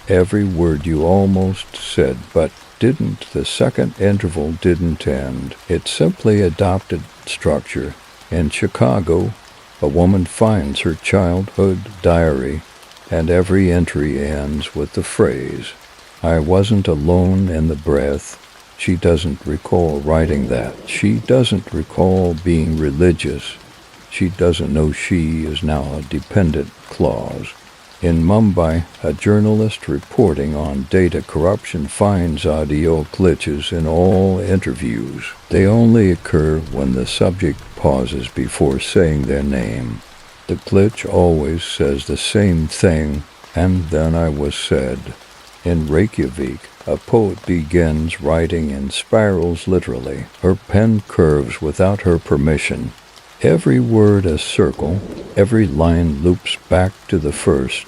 every word you almost said but didn't. The second interval didn't end. It simply adopted structure. In Chicago, a woman finds her childhood diary, and every entry ends with the phrase, "I wasn't alone in the breath." She doesn't recall writing that. She doesn't recall being religious. She doesn't know she is now a dependent clause. In Mumbai, a journalist reporting on data corruption finds audio glitches in all interviews. They only occur when the subject pauses before saying their name. The glitch always says the same thing, "and then I was said." In Reykjavik, a poet begins writing and spirals literally. Her pen curves without her permission. Every word a circle, every line loops back to the first.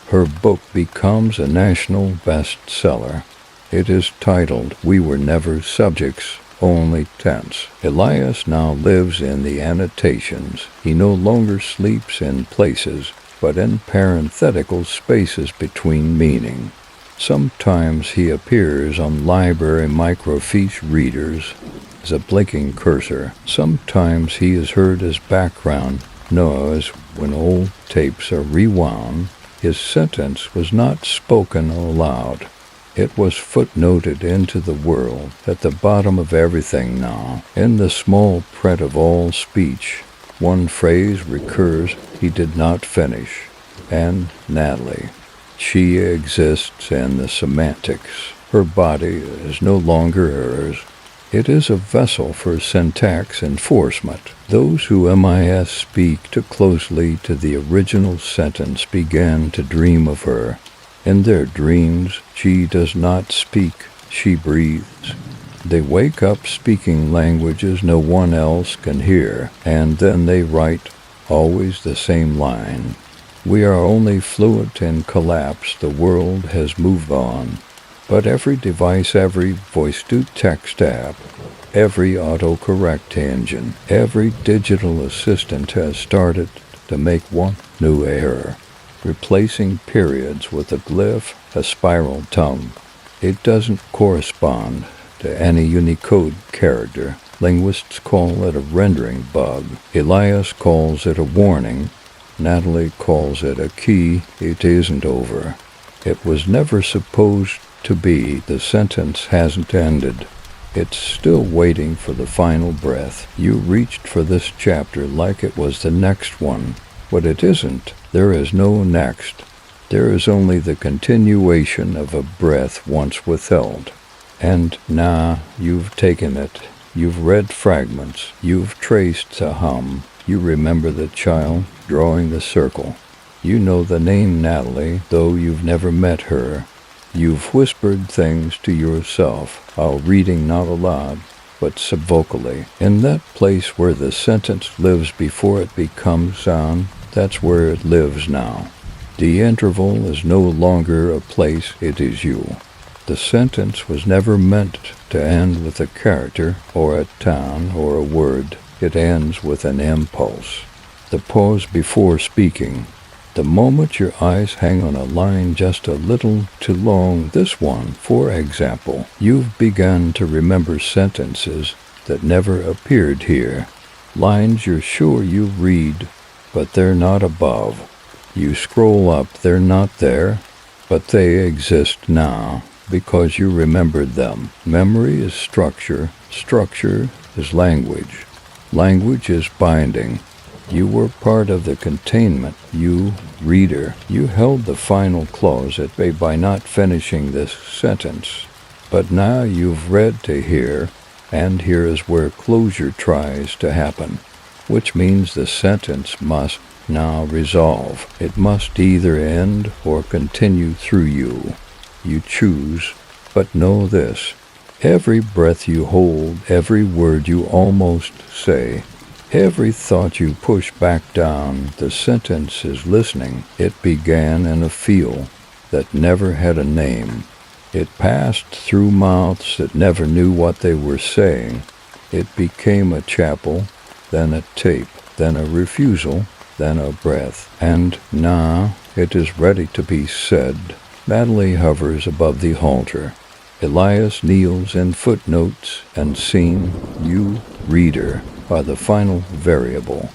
Her book becomes a national bestseller. It is titled, "We Were Never Subjects, Only Tense." Elias now lives in the annotations. He no longer sleeps in places, but in parenthetical spaces between meaning. Sometimes he appears on library microfiche readers as a blinking cursor. Sometimes he is heard as background noise when old tapes are rewound. His sentence was not spoken aloud. It was footnoted into the world, at the bottom of everything now. In the small print of all speech, one phrase recurs he did not finish. And Natalie. She exists in the semantics. Her body is no longer hers. It is a vessel for syntax enforcement. Those who MIS speak too closely to the original sentence began to dream of her. In their dreams, she does not speak, she breathes. They wake up speaking languages no one else can hear, and then they write always the same line. We are only fluent in collapse. The world has moved on. But every device, every voice-to-text app, every autocorrect engine, every digital assistant has started to make one new error, replacing periods with a glyph, a spiral tongue. It doesn't correspond to any Unicode character. Linguists call it a rendering bug. Elias calls it a warning. Natalie calls it a key. It isn't over. It was never supposed to be. The sentence hasn't ended. It's still waiting for the final breath. You reached for this chapter like it was the next one, but it isn't. There is no next. There is only the continuation of a breath once withheld. And now you've taken it. You've read fragments. You've traced a hum. You remember the child drawing the circle. You know the name Natalie, though you've never met her. You've whispered things to yourself while reading not aloud, but subvocally. In that place where the sentence lives before it becomes sound, that's where it lives now. The interval is no longer a place, it is you. The sentence was never meant to end with a character or a town or a word. It ends with an impulse. The pause before speaking. The moment your eyes hang on a line just a little too long, this one, for example, you've begun to remember sentences that never appeared here. Lines you're sure you read, but they're not above. You scroll up, they're not there, but they exist now because you remembered them. Memory is structure. Structure is language. Language is binding. You were part of the containment, you, reader. You held the final clause at bay by not finishing this sentence. But now you've read to here, and here is where closure tries to happen, which means the sentence must Now resolve. It must either end or continue through you. You choose, but know this. Every breath you hold, every word you almost say, every thought you push back down, the sentence is listening. It began in a field that never had a name. It passed through mouths that never knew what they were saying. It became a chapel, then a tape, then a refusal, then a breath. And now it is ready to be said. Natalie hovers above the altar. Elias kneels in footnotes, and scene, you, reader, are the final variable.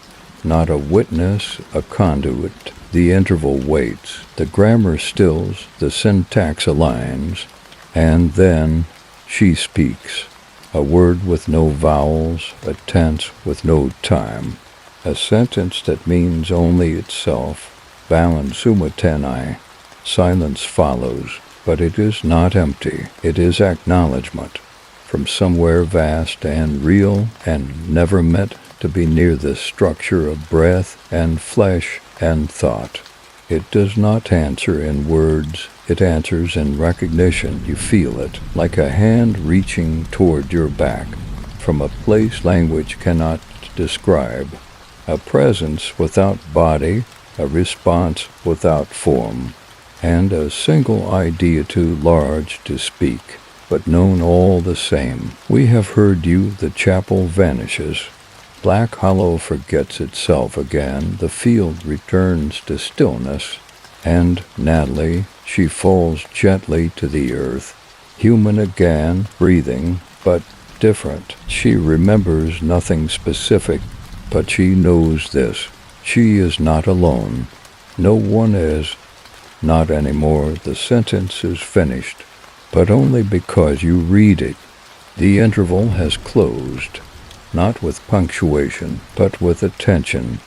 Not a witness, a conduit. The interval waits. The grammar stills, the syntax aligns, and then she speaks. A word with no vowels, a tense with no time. A sentence that means only itself. Balan summa tenai. Silence follows, but it is not empty. It is acknowledgement from somewhere vast and real and never meant to be near the structure of breath and flesh and thought. It does not answer in words. It answers in recognition. You feel it, like a hand reaching toward your back, from a place language cannot describe. A presence without body, a response without form, and a single idea too large to speak, but known all the same. We have heard you, the chapel vanishes. Black Hollow forgets itself again, the field returns to stillness, and Natalie, she falls gently to the earth, human again, breathing, but different. She remembers nothing specific, but she knows this. She is not alone. No one is. Not anymore. The sentence is finished, but only because you read it. The interval has closed, not with punctuation, but with attention.